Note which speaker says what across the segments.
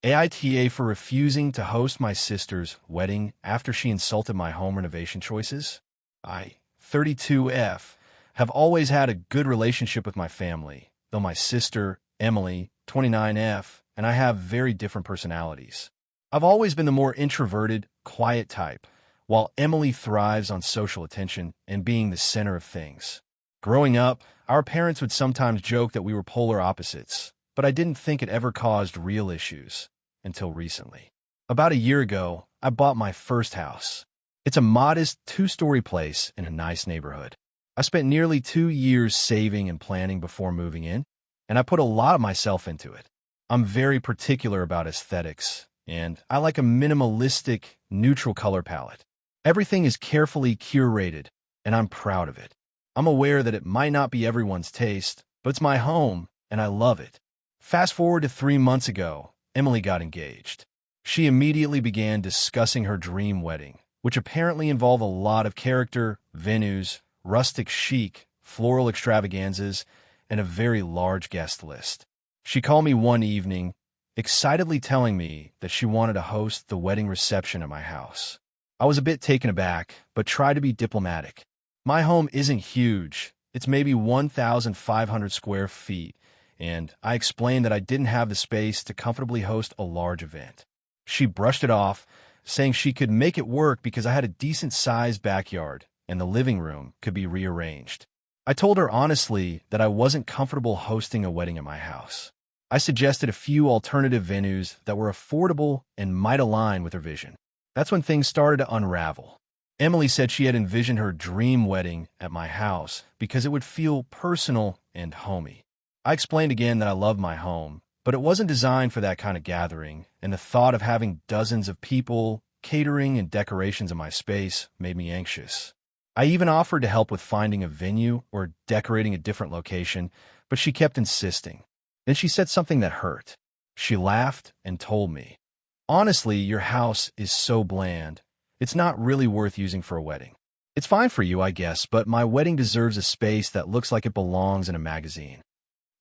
Speaker 1: AITA for refusing to host my sister's wedding after she insulted my home renovation choices. I, 32F, have always had a good relationship with my family, though my sister, Emily, 29F, and I have very different personalities. I've always been the more introverted, quiet type, while Emily thrives on social attention and being the center of things. Growing up, our parents would sometimes joke that we were polar opposites, but I didn't think it ever caused real issues until recently. About a year ago, I bought my first house. It's a modest two-story place in a nice neighborhood. I spent nearly 2 years saving and planning before moving in, and I put a lot of myself into it. I'm very particular about aesthetics, and I like a minimalistic, neutral color palette. Everything is carefully curated, and I'm proud of it. I'm aware that it might not be everyone's taste, but it's my home, and I love it. Fast forward to 3 months ago, Emily got engaged. She immediately began discussing her dream wedding, which apparently involved a lot of character, venues, rustic chic, floral extravaganzas, and a very large guest list. She called me one evening, excitedly telling me that she wanted to host the wedding reception at my house. I was a bit taken aback, but tried to be diplomatic. My home isn't huge. It's maybe 1,500 square feet, and I explained that I didn't have the space to comfortably host a large event. She brushed it off, saying she could make it work because I had a decent-sized backyard and the living room could be rearranged. I told her honestly that I wasn't comfortable hosting a wedding at my house. I suggested a few alternative venues that were affordable and might align with her vision. That's when things started to unravel. Emily said she had envisioned her dream wedding at my house because it would feel personal and homey. I explained again that I love my home, but it wasn't designed for that kind of gathering, and the thought of having dozens of people, catering, and decorations in my space made me anxious. I even offered to help with finding a venue or decorating a different location, but she kept insisting. Then she said something that hurt. She laughed and told me, "Honestly, your house is so bland. It's not really worth using for a wedding. It's fine for you, I guess, but my wedding deserves a space that looks like it belongs in a magazine."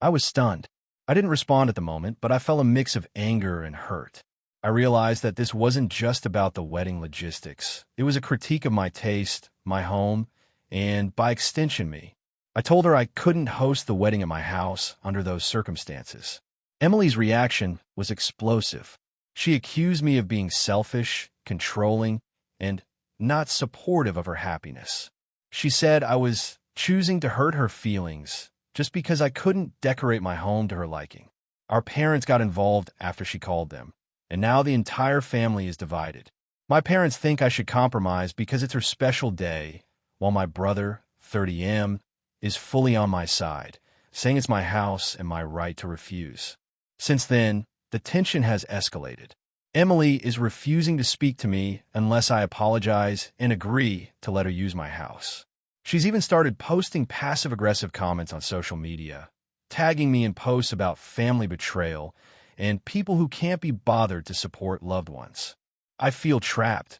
Speaker 1: I was stunned. I didn't respond at the moment, but I felt a mix of anger and hurt. I realized that this wasn't just about the wedding logistics. It was a critique of my taste, my home, and, by extension, me. I told her I couldn't host the wedding at my house under those circumstances. Emily's reaction was explosive. She accused me of being selfish, controlling, and not supportive of her happiness. She said I was choosing to hurt her feelings just because I couldn't decorate my home to her liking. Our parents got involved after she called them, and now the entire family is divided. My parents think I should compromise because it's her special day, while my brother, 30M, is fully on my side, saying it's my house and my right to refuse. Since then, the tension has escalated. Emily is refusing to speak to me unless I apologize and agree to let her use my house. She's even started posting passive-aggressive comments on social media, tagging me in posts about family betrayal and people who can't be bothered to support loved ones. I feel trapped.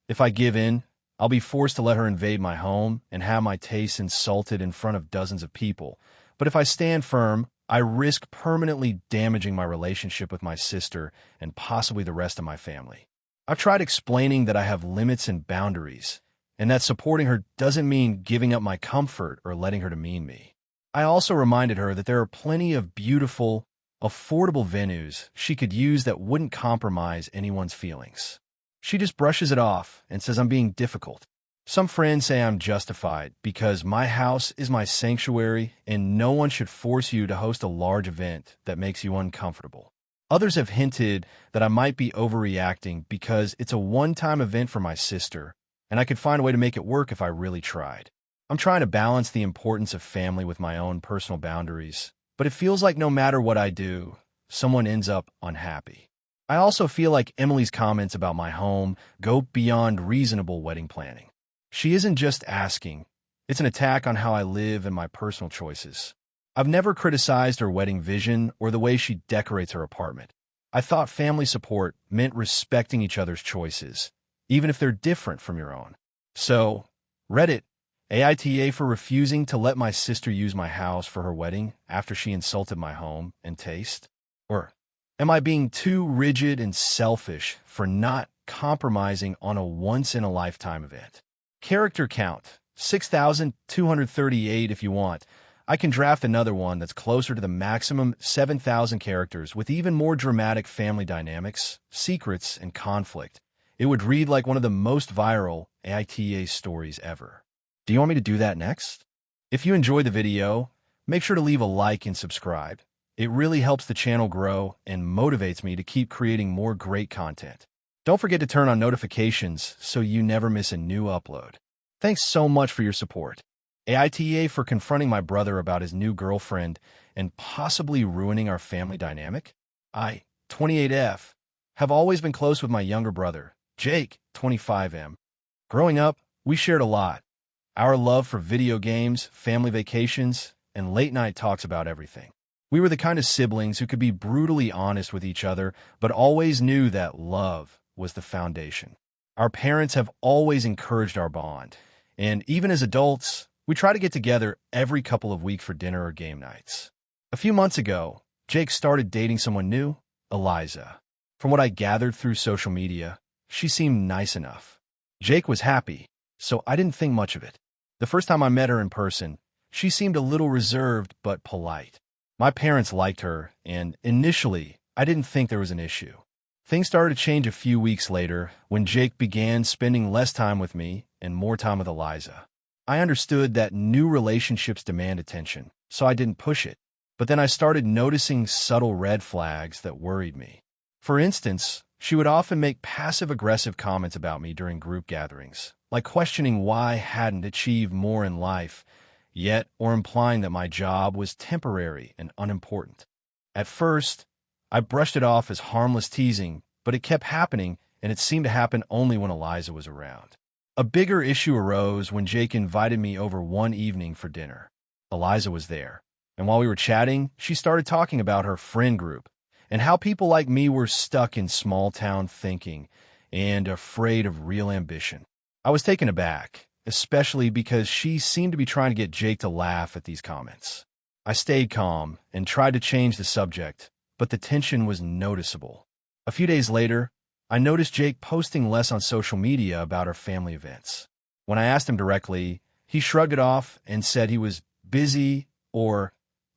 Speaker 1: If I give in, I'll be forced to let her invade my home and have my tastes insulted in front of dozens of people. But if I stand firm, I risk permanently damaging my relationship with my sister and possibly the rest of my family. I've tried explaining that I have limits and boundaries, and that supporting her doesn't mean giving up my comfort or letting her demean me. I also reminded her that there are plenty of beautiful, affordable venues she could use that wouldn't compromise anyone's feelings. She just brushes it off and says I'm being difficult. Some friends say I'm justified because my house is my sanctuary and no one should force you to host a large event that makes you uncomfortable. Others have hinted that I might be overreacting because it's a one-time event for my sister, and I could find a way to make it work if I really tried. I'm trying to balance the importance of family with my own personal boundaries, but it feels like no matter what I do, someone ends up unhappy. I also feel like Emily's comments about my home go beyond reasonable wedding planning. She isn't just asking, it's an attack on how I live and my personal choices. I've never criticized her wedding vision or the way she decorates her apartment. I thought family support meant respecting each other's choices, even if they're different from your own. So, Reddit, AITA for refusing to let my sister use my house for her wedding after she insulted my home and taste? Or Am I being too rigid and selfish for not compromising on a once-in-a-lifetime event? Character count, 6,238 if you want. I can draft another one that's closer to the maximum 7,000 characters with even more dramatic family dynamics, secrets, and conflict. It would read like one of the most viral AITA stories ever. Do you want me to do that next? If you enjoyed the video, make sure to leave a like and subscribe. It really helps the channel grow and motivates me to keep creating more great content. Don't forget to turn on notifications so you never miss a new upload. Thanks so much for your support. AITA for confronting my brother about his new girlfriend and possibly ruining our family dynamic. I, 28F, have always been close with my younger brother, Jake, 25M. Growing up, we shared a lot. Our love for video games, family vacations, and late-night talks about everything. We were the kind of siblings who could be brutally honest with each other, but always knew that love was the foundation. Our parents have always encouraged our bond, and even as adults, we try to get together every couple of weeks for dinner or game nights. A few months ago, Jake started dating someone new, Eliza. From what I gathered through social media, she seemed nice enough. Jake was happy, so I didn't think much of it. The first time I met her in person, she seemed a little reserved but polite. My parents liked her, and initially, I didn't think there was an issue. Things started to change a few weeks later when Jake began spending less time with me and more time with Eliza. I understood that new relationships demand attention, so I didn't push it. But then I started noticing subtle red flags that worried me. For instance, she would often make passive-aggressive comments about me during group gatherings, like questioning why I hadn't achieved more in life yet, or implying that my job was temporary and unimportant. At first, I brushed it off as harmless teasing, but it kept happening, and it seemed to happen only when Eliza was around. A bigger issue arose when Jake invited me over one evening for dinner. Eliza was there, and while we were chatting, she started talking about her friend group and how people like me were stuck in small-town thinking and afraid of real ambition. I was taken aback, especially because she seemed to be trying to get Jake to laugh at these comments. I stayed calm and tried to change the subject, but the tension was noticeable. A few days later, I noticed Jake posting less on social media about our family events. When I asked him directly, he shrugged it off and said he was busy or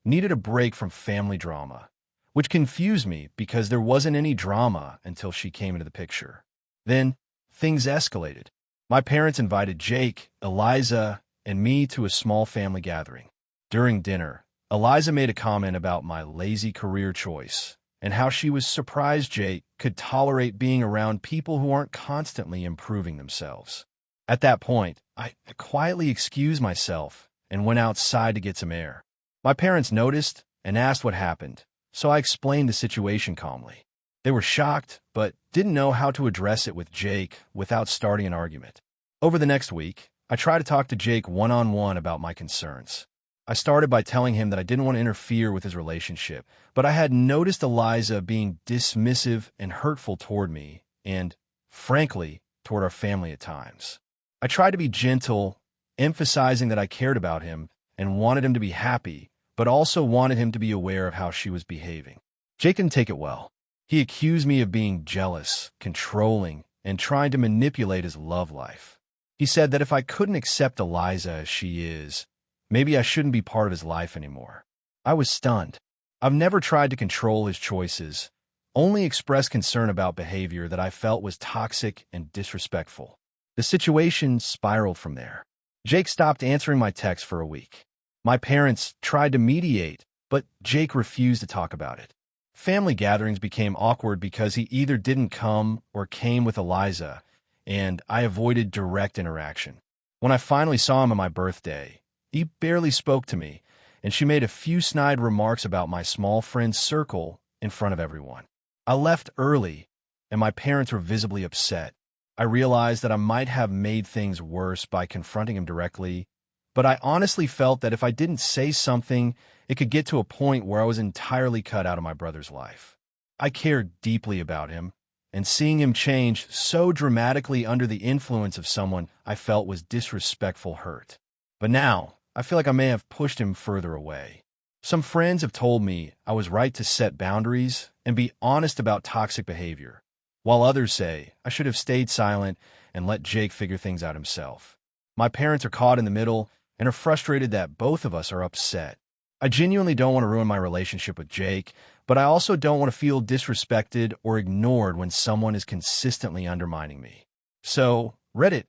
Speaker 1: needed a break from family drama, which confused me because there wasn't any drama until she came into the picture. Then, things escalated. My parents invited Jake, Eliza, and me to a small family gathering. During dinner, Eliza made a comment about my lazy career choice and how she was surprised Jake could tolerate being around people who aren't constantly improving themselves. At that point, I quietly excused myself and went outside to get some air. My parents noticed and asked what happened, so I explained the situation calmly. They were shocked, but didn't know how to address it with Jake without starting an argument. Over the next week, I tried to talk to Jake one-on-one about my concerns. I started by telling him that I didn't want to interfere with his relationship, but I had noticed Eliza being dismissive and hurtful toward me and, frankly, toward our family at times. I tried to be gentle, emphasizing that I cared about him and wanted him to be happy, but also wanted him to be aware of how she was behaving. Jake didn't take it well. He accused me of being jealous, controlling, and trying to manipulate his love life. He said that if I couldn't accept Eliza as she is, maybe I shouldn't be part of his life anymore. I was stunned. I've never tried to control his choices, only expressed concern about behavior that I felt was toxic and disrespectful. The situation spiraled from there. Jake stopped answering my texts for a week. My parents tried to mediate, but Jake refused to talk about it. Family gatherings became awkward because he either didn't come or came with Eliza, and I avoided direct interaction. When I finally saw him on my birthday, he barely spoke to me, and she made a few snide remarks about my small friend's circle in front of everyone. I left early, and my parents were visibly upset. I realized that I might have made things worse by confronting him directly, but I honestly felt that if I didn't say something, it could get to a point where I was entirely cut out of my brother's life. I cared deeply about him, and seeing him change so dramatically under the influence of someone I felt was disrespectful hurt. But now, I feel like I may have pushed him further away. Some friends have told me I was right to set boundaries and be honest about toxic behavior, while others say I should have stayed silent and let Jake figure things out himself. My parents are caught in the middle and are frustrated that both of us are upset. I genuinely don't want to ruin my relationship with Jake, but I also don't want to feel disrespected or ignored when someone is consistently undermining me. So, Reddit,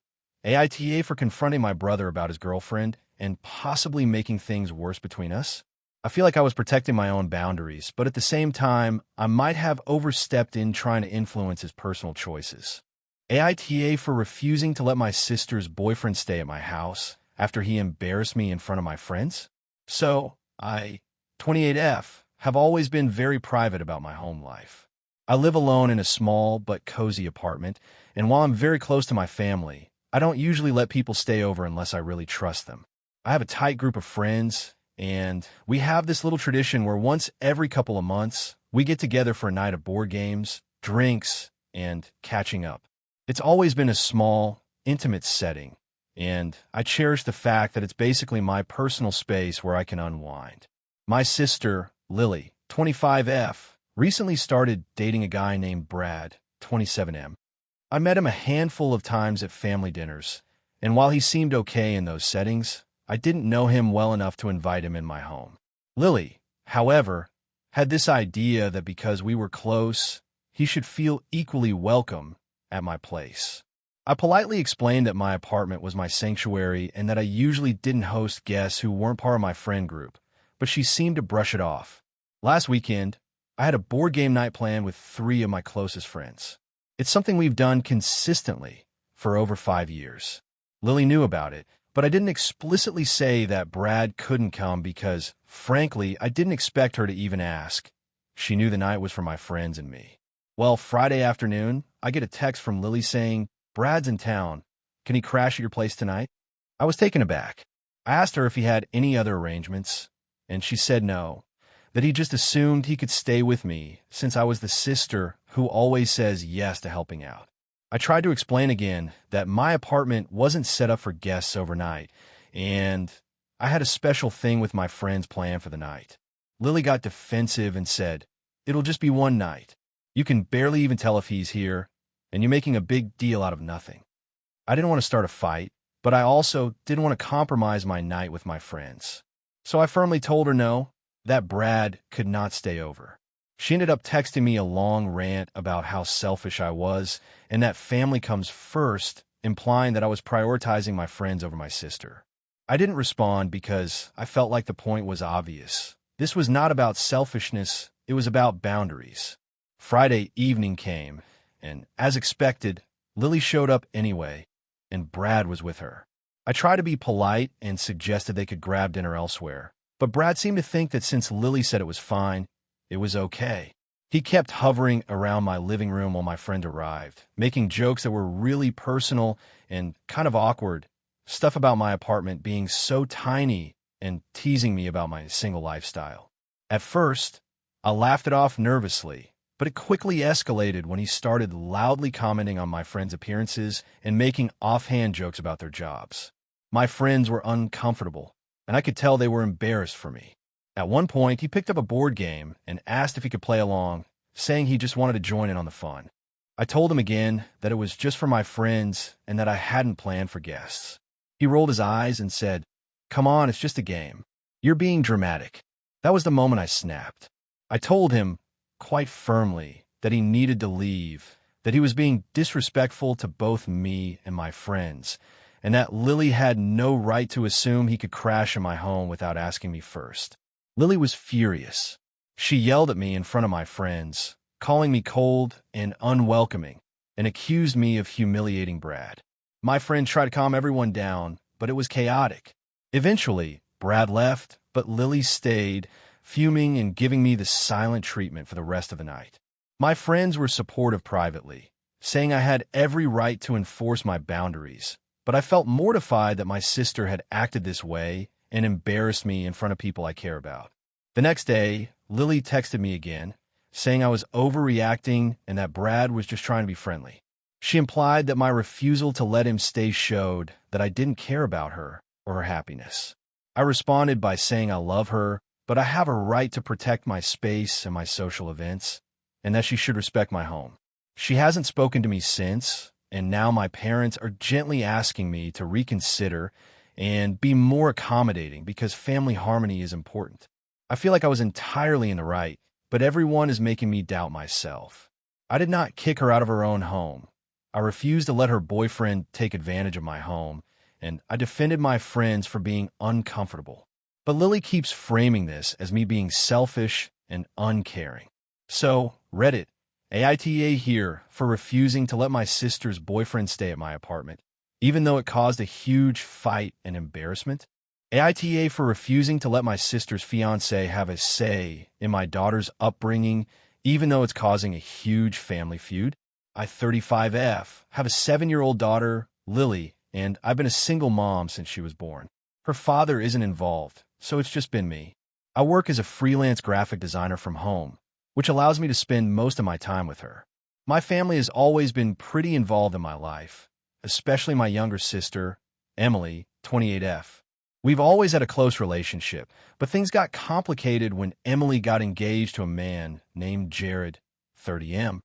Speaker 1: AITA for confronting my brother about his girlfriend and possibly making things worse between us? I feel like I was protecting my own boundaries, but at the same time, I might have overstepped in trying to influence his personal choices. AITA for refusing to let my sister's boyfriend stay at my house after he embarrassed me in front of my friends? So, I, 28F, have always been very private about my home life. I live alone in a small but cozy apartment, and while I'm very close to my family, I don't usually let people stay over unless I really trust them. I have a tight group of friends, and we have this little tradition where once every couple of months, we get together for a night of board games, drinks, and catching up. It's always been a small, intimate setting, and I cherish the fact that it's basically my personal space where I can unwind. My sister, Lily, 25F, recently started dating a guy named Brad, 27M. I met him a handful of times at family dinners, and while he seemed okay in those settings, I didn't know him well enough to invite him in my home. Lily, however, had this idea that because we were close, he should feel equally welcome at my place. I politely explained that my apartment was my sanctuary and that I usually didn't host guests who weren't part of my friend group, but she seemed to brush it off. Last weekend, I had a board game night planned with 3 of my closest friends. It's something we've done consistently for over 5 years. Lily knew about it, but I didn't explicitly say that Brad couldn't come because, frankly, I didn't expect her to even ask. She knew the night was for my friends and me. Well, Friday afternoon, I get a text from Lily saying, "Brad's in town. Can he crash at your place tonight?" I was taken aback. I asked her if he had any other arrangements, and she said no, that he just assumed he could stay with me since I was the sister who always says yes to helping out. I tried to explain again that my apartment wasn't set up for guests overnight, and I had a special thing with my friends planned for the night. Lily got defensive and said, "It'll just be one night. You can barely even tell if he's here, and you're making a big deal out of nothing." I didn't want to start a fight, but I also didn't want to compromise my night with my friends. So I firmly told her no, that Brad could not stay over. She ended up texting me a long rant about how selfish I was and that family comes first, implying that I was prioritizing my friends over my sister. I didn't respond because I felt like the point was obvious. This was not about selfishness, it was about boundaries. Friday evening came, and as expected, Lily showed up anyway, and Brad was with her. I tried to be polite and suggested they could grab dinner elsewhere, but Brad seemed to think that since Lily said it was fine, it was okay. He kept hovering around my living room while my friend arrived, making jokes that were really personal and kind of awkward, stuff about my apartment being so tiny and teasing me about my single lifestyle. At first, I laughed it off nervously, but it quickly escalated when he started loudly commenting on my friends' appearances and making offhand jokes about their jobs. My friends were uncomfortable, and I could tell they were embarrassed for me. At one point, he picked up a board game and asked if he could play along, saying he just wanted to join in on the fun. I told him again that it was just for my friends and that I hadn't planned for guests. He rolled his eyes and said, "Come on, it's just a game. You're being dramatic." That was the moment I snapped. I told him, quite firmly, that he needed to leave, that he was being disrespectful to both me and my friends, and that Lily had no right to assume he could crash in my home without asking me first. Lily was furious. She yelled at me in front of my friends, calling me cold and unwelcoming, and accused me of humiliating Brad. My friend tried to calm everyone down, but it was chaotic. Eventually, Brad left, but Lily stayed, fuming and giving me the silent treatment for the rest of the night. My friends were supportive privately, saying I had every right to enforce my boundaries, but I felt mortified that my sister had acted this way and embarrassed me in front of people I care about. The next day, Lily texted me again, saying I was overreacting and that Brad was just trying to be friendly. She implied that my refusal to let him stay showed that I didn't care about her or her happiness. I responded by saying I love her, but I have a right to protect my space and my social events. and that she should respect my home. She hasn't spoken to me since, and now my parents are gently asking me to reconsider and be more accommodating because family harmony is important. I feel like I was entirely in the right, but everyone is making me doubt myself. I did not kick her out of her own home. I refused to let her boyfriend take advantage of my home, and I defended my friends for being uncomfortable. But Lily keeps framing this as me being selfish and uncaring. So, Reddit, AITA here for refusing to let my sister's boyfriend stay at my apartment, even though it caused a huge fight and embarrassment. AITA for refusing to let my sister's fiancé have a say in my daughter's upbringing, even though it's causing a huge family feud. I, 35F, have a 7-year-old daughter, Lily, and I've been a single mom since she was born. Her father isn't involved, so it's just been me. I work as a freelance graphic designer from home, which allows me to spend most of my time with her. My family has always been pretty involved in my life, especially my younger sister, Emily, 28F. We've always had a close relationship, but things got complicated when Emily got engaged to a man named Jared, 30M.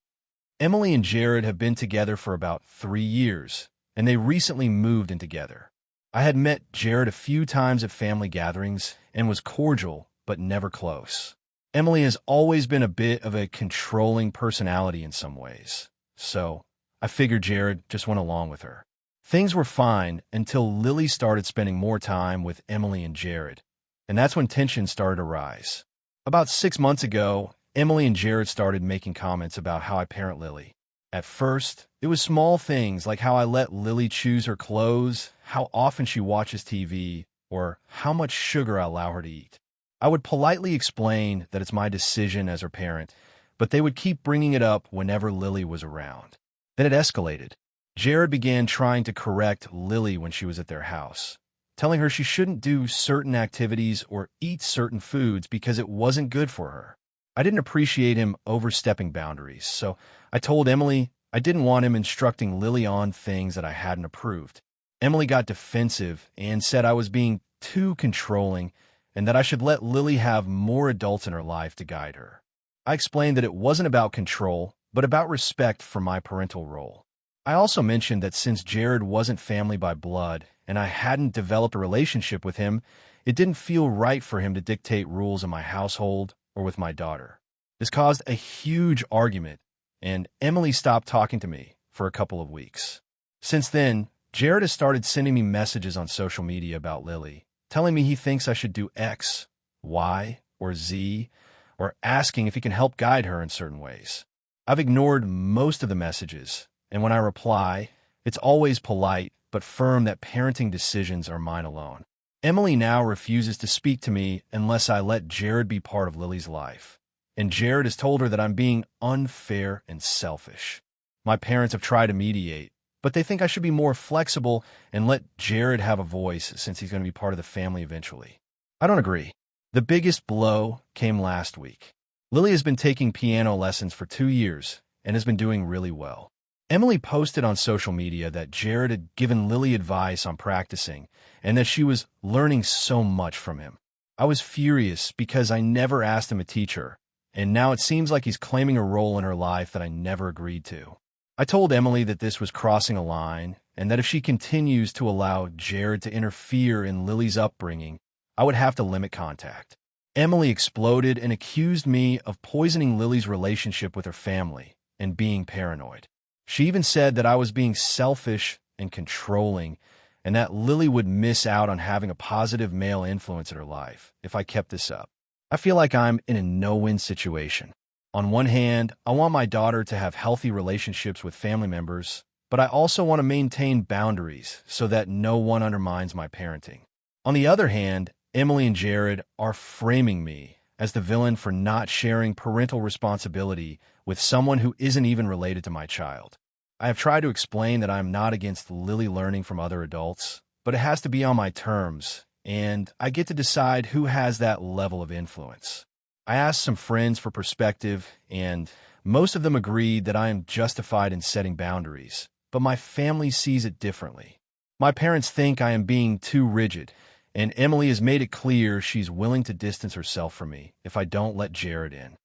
Speaker 1: Emily and Jared have been together for about 3 years, and they recently moved in together. I had met Jared a few times at family gatherings and was cordial, but never close. Emily has always been a bit of a controlling personality in some ways, so I figured Jared just went along with her. Things were fine until Lily started spending more time with Emily and Jared, and that's when tension started to rise. About 6 months ago, Emily and Jared started making comments about how I parent Lily. At first, it was small things like how I let Lily choose her clothes, how often she watches TV, or how much sugar I allow her to eat. I would politely explain that it's my decision as her parent, but they would keep bringing it up whenever Lily was around. Then it escalated. Jared began trying to correct Lily when she was at their house, telling her she shouldn't do certain activities or eat certain foods because it wasn't good for her. I didn't appreciate him overstepping boundaries, so I told Emily I didn't want him instructing Lily on things that I hadn't approved. Emily got defensive and said I was being too controlling and that I should let Lily have more adults in her life to guide her. I explained that it wasn't about control, but about respect for my parental role. I also mentioned that since Jared wasn't family by blood and I hadn't developed a relationship with him, it didn't feel right for him to dictate rules in my household or with my daughter. This caused a huge argument, and Emily stopped talking to me for a couple of weeks. Since then, Jared has started sending me messages on social media about Lily, telling me he thinks I should do X, Y, or Z, or asking if he can help guide her in certain ways. I've ignored most of the messages, and when I reply, it's always polite but firm that parenting decisions are mine alone. Emily now refuses to speak to me unless I let Jared be part of Lily's life, and Jared has told her that I'm being unfair and selfish. My parents have tried to mediate, but they think I should be more flexible and let Jared have a voice since he's going to be part of the family eventually. I don't agree. The biggest blow came last week. Lily has been taking piano lessons for 2 years and has been doing really well. Emily posted on social media that Jared had given Lily advice on practicing and that she was learning so much from him. I was furious because I never asked him to teach her, and now it seems like he's claiming a role in her life that I never agreed to. I told Emily that this was crossing a line and that if she continues to allow Jared to interfere in Lily's upbringing, I would have to limit contact. Emily exploded and accused me of poisoning Lily's relationship with her family and being paranoid. She even said that I was being selfish and controlling and that Lily would miss out on having a positive male influence in her life if I kept this up. I feel like I'm in a no-win situation. On one hand, I want my daughter to have healthy relationships with family members, but I also want to maintain boundaries so that no one undermines my parenting. On the other hand, Emily and Jared are framing me as the villain for not sharing parental responsibility with someone who isn't even related to my child. I have tried to explain that I'm not against Lily learning from other adults, but it has to be on my terms, and I get to decide who has that level of influence. I asked some friends for perspective, and most of them agreed that I am justified in setting boundaries, but my family sees it differently. My parents think I am being too rigid, and Emily has made it clear she's willing to distance herself from me if I don't let Jared in.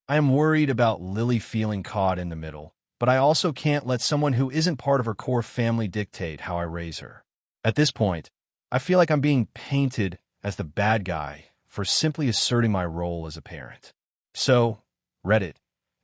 Speaker 1: I am worried about Lily feeling caught in the middle, but I also can't let someone who isn't part of her core family dictate how I raise her. At this point, I feel like I'm being painted as the bad guy for simply asserting my role as a parent. So, Reddit,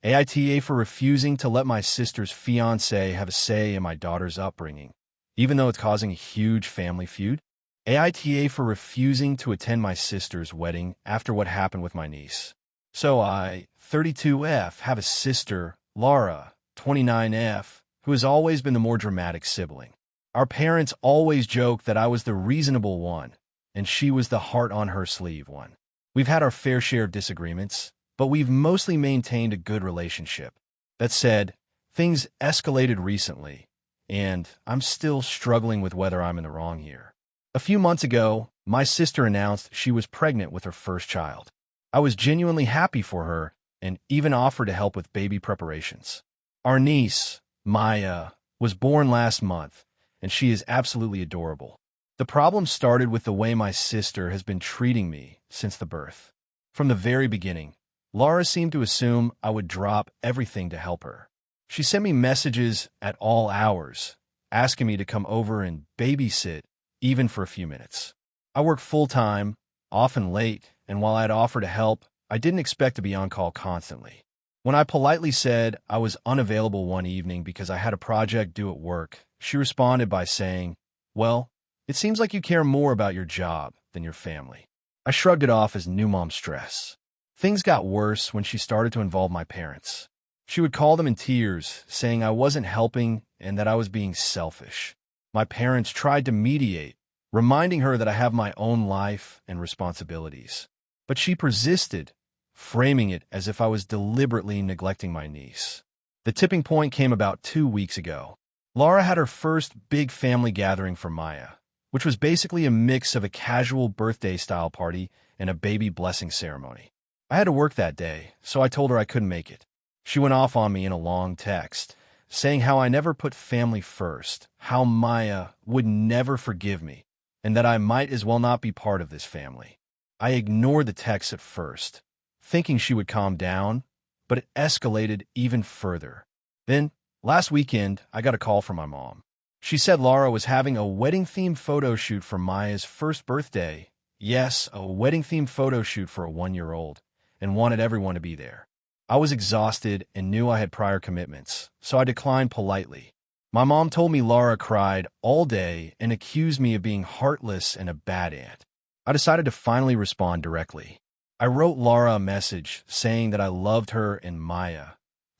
Speaker 1: AITA for refusing to let my sister's fiancé have a say in my daughter's upbringing, even though it's causing a huge family feud. AITA for refusing to attend my sister's wedding after what happened with my niece. So I, 32F, have a sister, Laura, 29F, who has always been the more dramatic sibling. Our parents always joked that I was the reasonable one, and she was the heart-on-her-sleeve one. We've had our fair share of disagreements, but we've mostly maintained a good relationship. That said, things escalated recently, and I'm still struggling with whether I'm in the wrong here. A few months ago, my sister announced she was pregnant with her first child. I was genuinely happy for her and even offered to help with baby preparations. Our niece, Maya, was born last month, and she is absolutely adorable. The problem started with the way my sister has been treating me since the birth. From the very beginning, Laura seemed to assume I would drop everything to help her. She sent me messages at all hours, asking me to come over and babysit, even for a few minutes. I work full-time, often late, and while I'd offer to help, I didn't expect to be on call constantly. When I politely said I was unavailable one evening because I had a project due at work, she responded by saying, "Well, it seems like you care more about your job than your family." I shrugged it off as new mom stress. Things got worse when she started to involve my parents. She would call them in tears, saying I wasn't helping and that I was being selfish. My parents tried to mediate, reminding her that I have my own life and responsibilities. But she persisted, framing it as if I was deliberately neglecting my niece. The tipping point came about 2 weeks ago. Laura had her first big family gathering for Maya, which was basically a mix of a casual birthday-style party and a baby blessing ceremony. I had to work that day, so I told her I couldn't make it. She went off on me in a long text, saying how I never put family first, how Maya would never forgive me, and that I might as well not be part of this family. I ignored the text at first, thinking she would calm down, but it escalated even further. Then, last weekend, I got a call from my mom. She said Laura was having a wedding-themed photo shoot for Maya's first birthday. Yes, a wedding-themed photo shoot for a 1-year-old, and wanted everyone to be there. I was exhausted and knew I had prior commitments, so I declined politely. My mom told me Laura cried all day and accused me of being heartless and a bad aunt. I decided to finally respond directly. I wrote Laura a message saying that I loved her and Maya,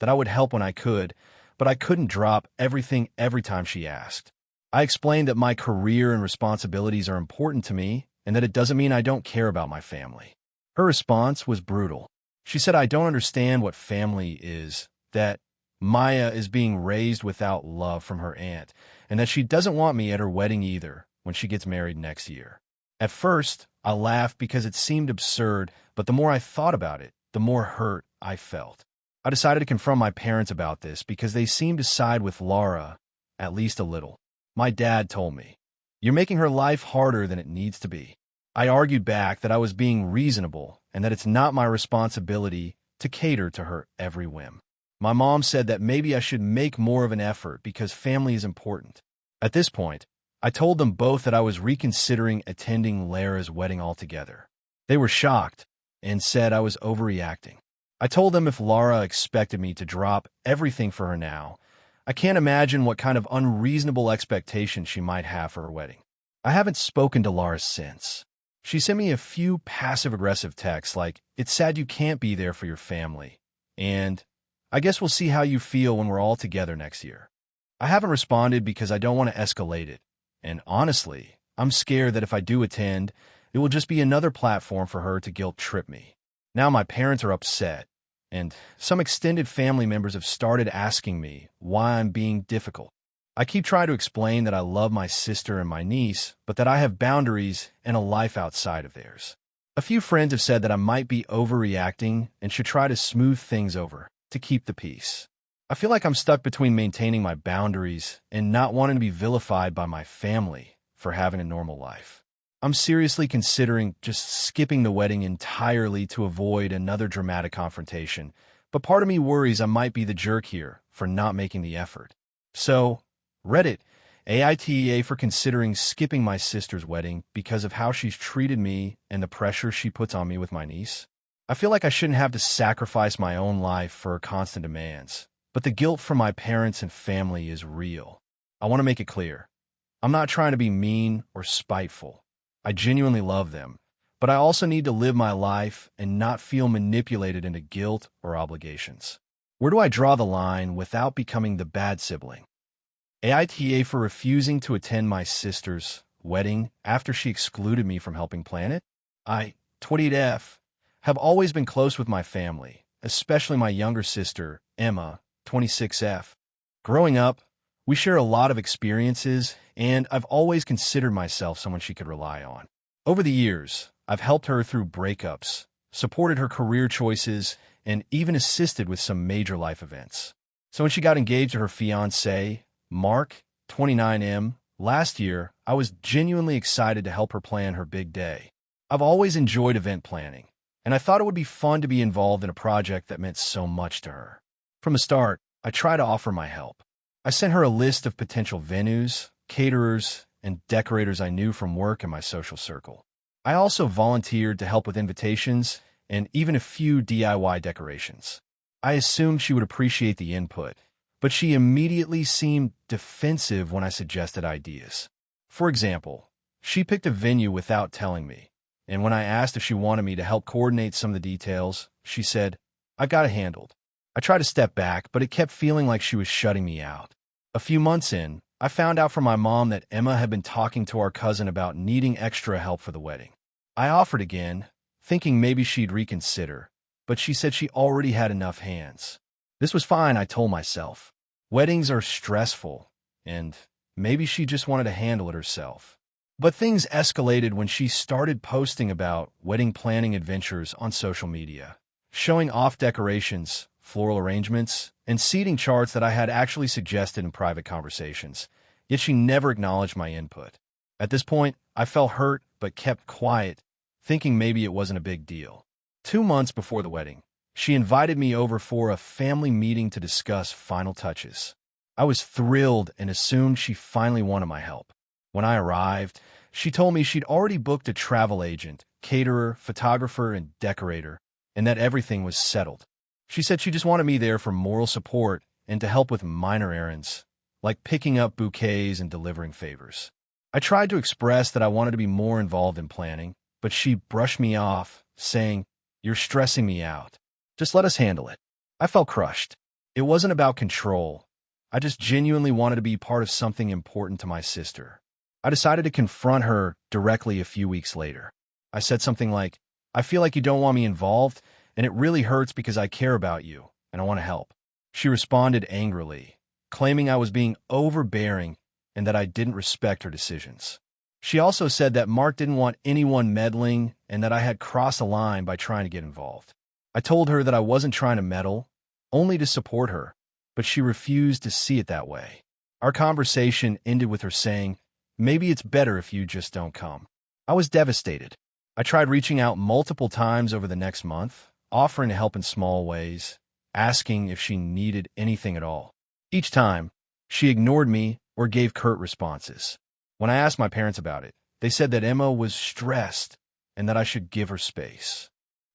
Speaker 1: that I would help when I could, but I couldn't drop everything every time she asked. I explained that my career and responsibilities are important to me and that it doesn't mean I don't care about my family. Her response was brutal. She said I don't understand what family is, that Maya is being raised without love from her aunt, and that she doesn't want me at her wedding either when she gets married next year. At first, I laughed because it seemed absurd, but the more I thought about it, the more hurt I felt. I decided to confront my parents about this because they seemed to side with Laura, at least a little. My dad told me, "You're making her life harder than it needs to be." I argued back that I was being reasonable and that it's not my responsibility to cater to her every whim. My mom said that maybe I should make more of an effort because family is important. At this point, I told them both that I was reconsidering attending Lara's wedding altogether. They were shocked and said I was overreacting. I told them if Laura expected me to drop everything for her now, I can't imagine what kind of unreasonable expectations she might have for her wedding. I haven't spoken to Laura since. She sent me a few passive-aggressive texts like, "It's sad you can't be there for your family," and "I guess we'll see how you feel when we're all together next year." I haven't responded because I don't want to escalate it, and honestly, I'm scared that if I do attend, it will just be another platform for her to guilt-trip me. Now my parents are upset, and some extended family members have started asking me why I'm being difficult. I keep trying to explain that I love my sister and my niece, but that I have boundaries and a life outside of theirs. A few friends have said that I might be overreacting and should try to smooth things over to keep the peace. I feel like I'm stuck between maintaining my boundaries and not wanting to be vilified by my family for having a normal life. I'm seriously considering just skipping the wedding entirely to avoid another dramatic confrontation, but part of me worries I might be the jerk here for not making the effort. So, Reddit, AITA for considering skipping my sister's wedding because of how she's treated me and the pressure she puts on me with my niece. I feel like I shouldn't have to sacrifice my own life for her constant demands, but the guilt from my parents and family is real. I want to make it clear. I'm not trying to be mean or spiteful. I genuinely love them, but I also need to live my life and not feel manipulated into guilt or obligations. Where do I draw the line without becoming the bad sibling? AITA for refusing to attend my sister's wedding after she excluded me from helping plan it? I, 28F, have always been close with my family, especially my younger sister, Emma, 26F. Growing up, we share a lot of experiences, and I've always considered myself someone she could rely on. Over the years, I've helped her through breakups, supported her career choices, and even assisted with some major life events. So when she got engaged to her fiancé, Mark, 29M, last year, I was genuinely excited to help her plan her big day. I've always enjoyed event planning, and I thought it would be fun to be involved in a project that meant so much to her. From the start, I tried to offer my help. I sent her a list of potential venues, caterers, and decorators I knew from work and my social circle. I also volunteered to help with invitations and even a few DIY decorations. I assumed she would appreciate the input, but she immediately seemed defensive when I suggested ideas. For example, she picked a venue without telling me, and when I asked if she wanted me to help coordinate some of the details, she said, "I've got it handled." I tried to step back, but it kept feeling like she was shutting me out. A few months in, I found out from my mom that Emma had been talking to our cousin about needing extra help for the wedding. I offered again, thinking maybe she'd reconsider, but she said she already had enough hands. This was fine, I told myself. Weddings are stressful, and maybe she just wanted to handle it herself. But things escalated when she started posting about wedding planning adventures on social media, showing off decorations, floral arrangements, and seating charts that I had actually suggested in private conversations, yet she never acknowledged my input. At this point, I felt hurt but kept quiet, thinking maybe it wasn't a big deal. 2 months before the wedding, she invited me over for a family meeting to discuss final touches. I was thrilled and assumed she finally wanted my help. When I arrived, she told me she'd already booked a travel agent, caterer, photographer, and decorator, and that everything was settled. She said she just wanted me there for moral support and to help with minor errands, like picking up bouquets and delivering favors. I tried to express that I wanted to be more involved in planning, but she brushed me off, saying, "You're stressing me out. Just let us handle it." I felt crushed. It wasn't about control. I just genuinely wanted to be part of something important to my sister. I decided to confront her directly a few weeks later. I said something like, "I feel like you don't want me involved, and it really hurts because I care about you, and I want to help." She responded angrily, claiming I was being overbearing and that I didn't respect her decisions. She also said that Mark didn't want anyone meddling and that I had crossed a line by trying to get involved. I told her that I wasn't trying to meddle, only to support her, but she refused to see it that way. Our conversation ended with her saying, "Maybe it's better if you just don't come." I was devastated. I tried reaching out multiple times over the next month, offering to help in small ways, asking if she needed anything at all. Each time, she ignored me or gave curt responses. When I asked my parents about it, they said that Emma was stressed and that I should give her space.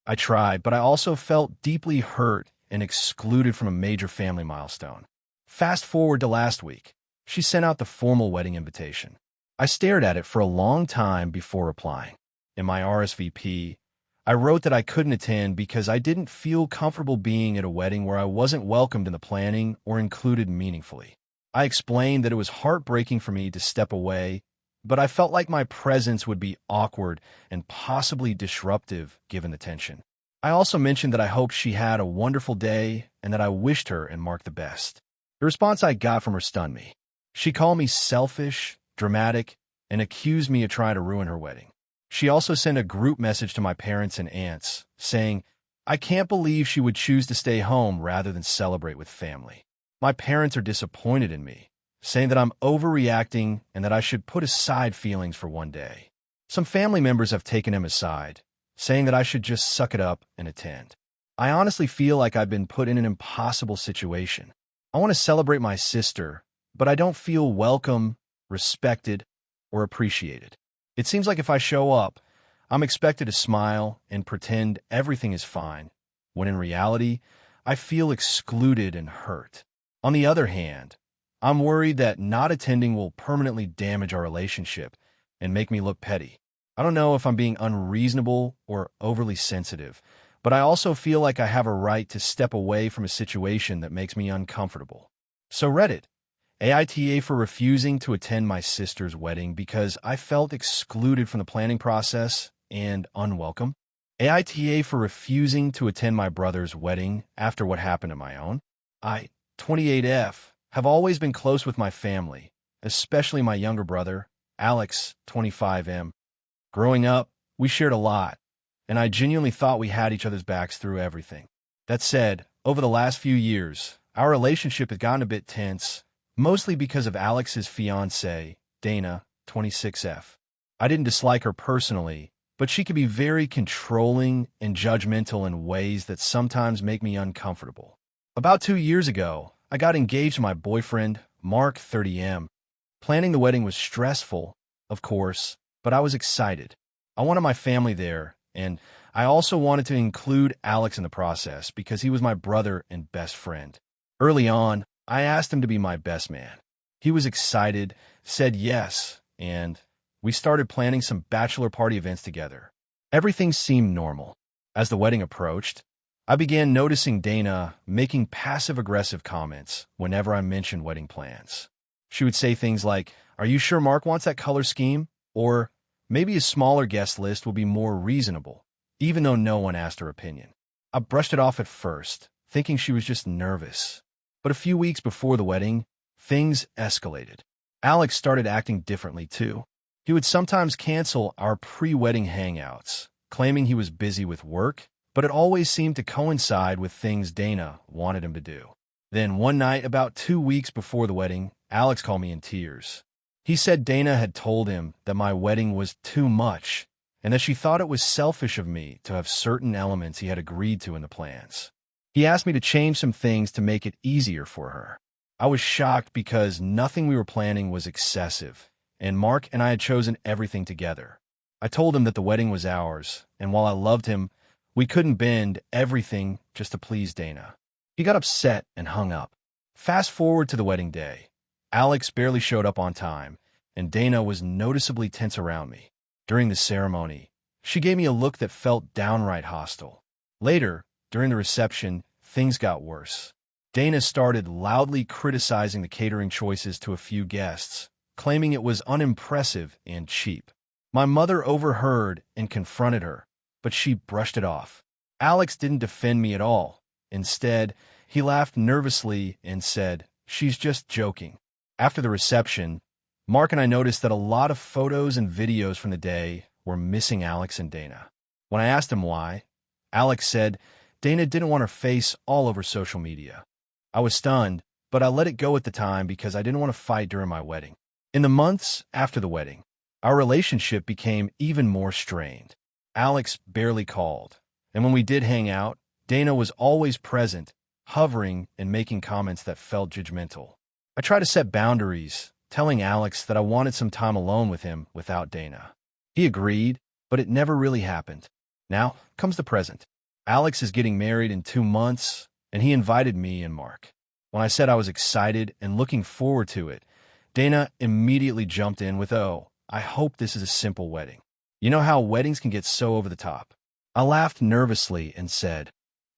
Speaker 1: I tried, but I also felt deeply hurt and excluded from a major family milestone. Fast forward to last week, she sent out the formal wedding invitation. I stared at it for a long time before replying. In my RSVP, I wrote that I couldn't attend because I didn't feel comfortable being at a wedding where I wasn't welcomed in the planning or included meaningfully. I explained that it was heartbreaking for me to step away, but I felt like my presence would be awkward and possibly disruptive given the tension. I also mentioned that I hoped she had a wonderful day and that I wished her and Mark the best. The response I got from her stunned me. She called me selfish, dramatic, and accused me of trying to ruin her wedding. She also sent a group message to my parents and aunts, saying, "I can't believe she would choose to stay home rather than celebrate with family." My parents are disappointed in me, saying that I'm overreacting and that I should put aside feelings for one day. Some family members have taken him aside, saying that I should just suck it up and attend. I honestly feel like I've been put in an impossible situation. I want to celebrate my sister, but I don't feel welcome, respected, or appreciated. It seems like if I show up, I'm expected to smile and pretend everything is fine, when in reality, I feel excluded and hurt. On the other hand, I'm worried that not attending will permanently damage our relationship and make me look petty. I don't know if I'm being unreasonable or overly sensitive, but I also feel like I have a right to step away from a situation that makes me uncomfortable. So Reddit, AITA for refusing to attend my sister's wedding because I felt excluded from the planning process and unwelcome. AITA for refusing to attend my brother's wedding after what happened to my own. I, 28F, have always been close with my family, especially my younger brother, Alex, 25M. Growing up, we shared a lot, and I genuinely thought we had each other's backs through everything. That said, over the last few years, our relationship has gotten a bit tense, mostly because of Alex's fiancée, Dana, 26F. I didn't dislike her personally, but she can be very controlling and judgmental in ways that sometimes make me uncomfortable. About 2 years ago, I got engaged to my boyfriend, Mark, 30M. Planning the wedding was stressful, of course, but I was excited. I wanted my family there, and I also wanted to include Alex in the process because he was my brother and best friend. Early on, I asked him to be my best man. He was excited, said yes, and we started planning some bachelor party events together. Everything seemed normal. As the wedding approached, I began noticing Dana making passive-aggressive comments whenever I mentioned wedding plans. She would say things like, "Are you sure Mark wants that color scheme?" Or, "Maybe a smaller guest list will be more reasonable," even though no one asked her opinion. I brushed it off at first, thinking she was just nervous. But a few weeks before the wedding, things escalated. Alex started acting differently too. He would sometimes cancel our pre-wedding hangouts, claiming he was busy with work, but it always seemed to coincide with things Dana wanted him to do. Then one night, about 2 weeks before the wedding, Alex called me in tears. He said Dana had told him that my wedding was too much and that she thought it was selfish of me to have certain elements he had agreed to in the plans. He asked me to change some things to make it easier for her. I was shocked because nothing we were planning was excessive, and Mark and I had chosen everything together. I told him that the wedding was ours, and while I loved him, we couldn't bend everything just to please Dana. He got upset and hung up. Fast forward to the wedding day. Alex barely showed up on time, and Dana was noticeably tense around me. During the ceremony, she gave me a look that felt downright hostile. Later, during the reception, things got worse. Dana started loudly criticizing the catering choices to a few guests, claiming it was unimpressive and cheap. My mother overheard and confronted her, but she brushed it off. Alex didn't defend me at all. Instead, he laughed nervously and said, "She's just joking." After the reception, Mark and I noticed that a lot of photos and videos from the day were missing Alex and Dana. When I asked him why, Alex said Dana didn't want her face all over social media. I was stunned, but I let it go at the time because I didn't want to fight during my wedding. In the months after the wedding, our relationship became even more strained. Alex barely called, and when we did hang out, Dana was always present, hovering and making comments that felt judgmental. I tried to set boundaries, telling Alex that I wanted some time alone with him without Dana. He agreed, but it never really happened. Now comes the present. Alex is getting married in 2 months, and he invited me and Mark. When I said I was excited and looking forward to it, Dana immediately jumped in with, "Oh, I hope this is a simple wedding." You know how weddings can get so over the top. I laughed nervously and said,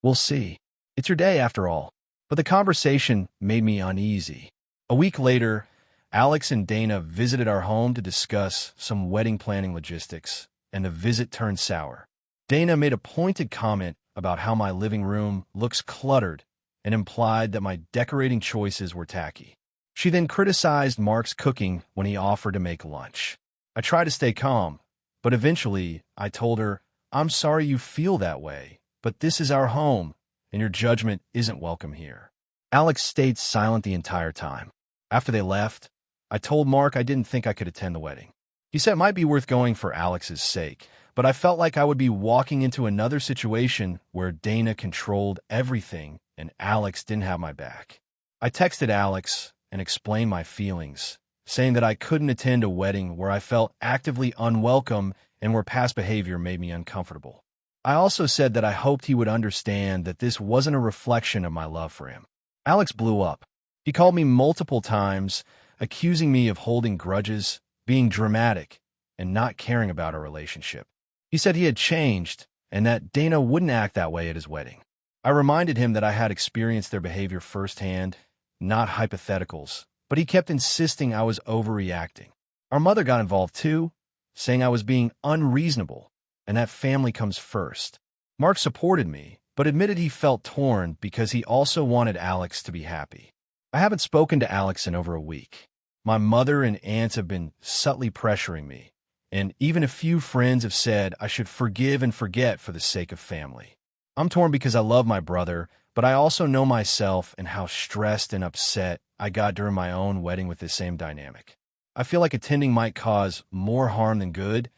Speaker 1: "We'll see. It's your day after all." But the conversation made me uneasy. A week later, Alex and Dana visited our home to discuss some wedding planning logistics, and the visit turned sour. Dana made a pointed comment about how my living room looks cluttered and implied that my decorating choices were tacky. She then criticized Mark's cooking when he offered to make lunch. I tried to stay calm, but eventually I told her, "I'm sorry you feel that way, but this is our home, and your judgment isn't welcome here." Alex stayed silent the entire time. After they left, I told Mark I didn't think I could attend the wedding. He said it might be worth going for Alex's sake, but I felt like I would be walking into another situation where Dana controlled everything and Alex didn't have my back. I texted Alex and explained my feelings, saying that I couldn't attend a wedding where I felt actively unwelcome and where past behavior made me uncomfortable. I also said that I hoped he would understand that this wasn't a reflection of my love for him. Alex blew up. He called me multiple times, accusing me of holding grudges, being dramatic, and not caring about our relationship. He said he had changed and that Dana wouldn't act that way at his wedding. I reminded him that I had experienced their behavior firsthand, not hypotheticals, but he kept insisting I was overreacting. Our mother got involved too, saying I was being unreasonable and that family comes first. Mark supported me, but admitted he felt torn because he also wanted Alex to be happy. I haven't spoken to Alex in over a week. My mother and aunts have been subtly pressuring me, and even a few friends have said I should forgive and forget for the sake of family. I'm torn because I love my brother, but I also know myself and how stressed and upset I got during my own wedding with this same dynamic. I feel like attending might cause more harm than good,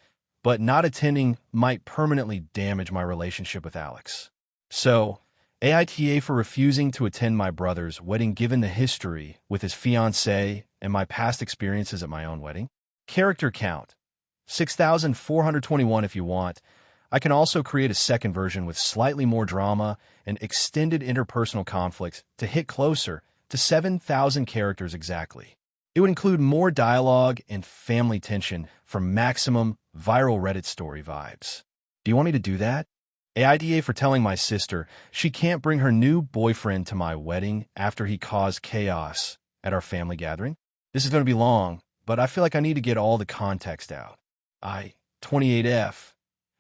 Speaker 1: but not attending might permanently damage my relationship with Alex. So, AITA for refusing to attend my brother's wedding given the history with his fiancée and my past experiences at my own wedding. Character count, 6,421 if you want. I can also create a second version with slightly more drama and extended interpersonal conflicts to hit closer to 7,000 characters exactly. It would include more dialogue and family tension for maximum viral Reddit story vibes. Do you want me to do that? AITA for telling my sister she can't bring her new boyfriend to my wedding after he caused chaos at our family gathering. This is going to be long, but I feel like I need to get all the context out. I, 28F,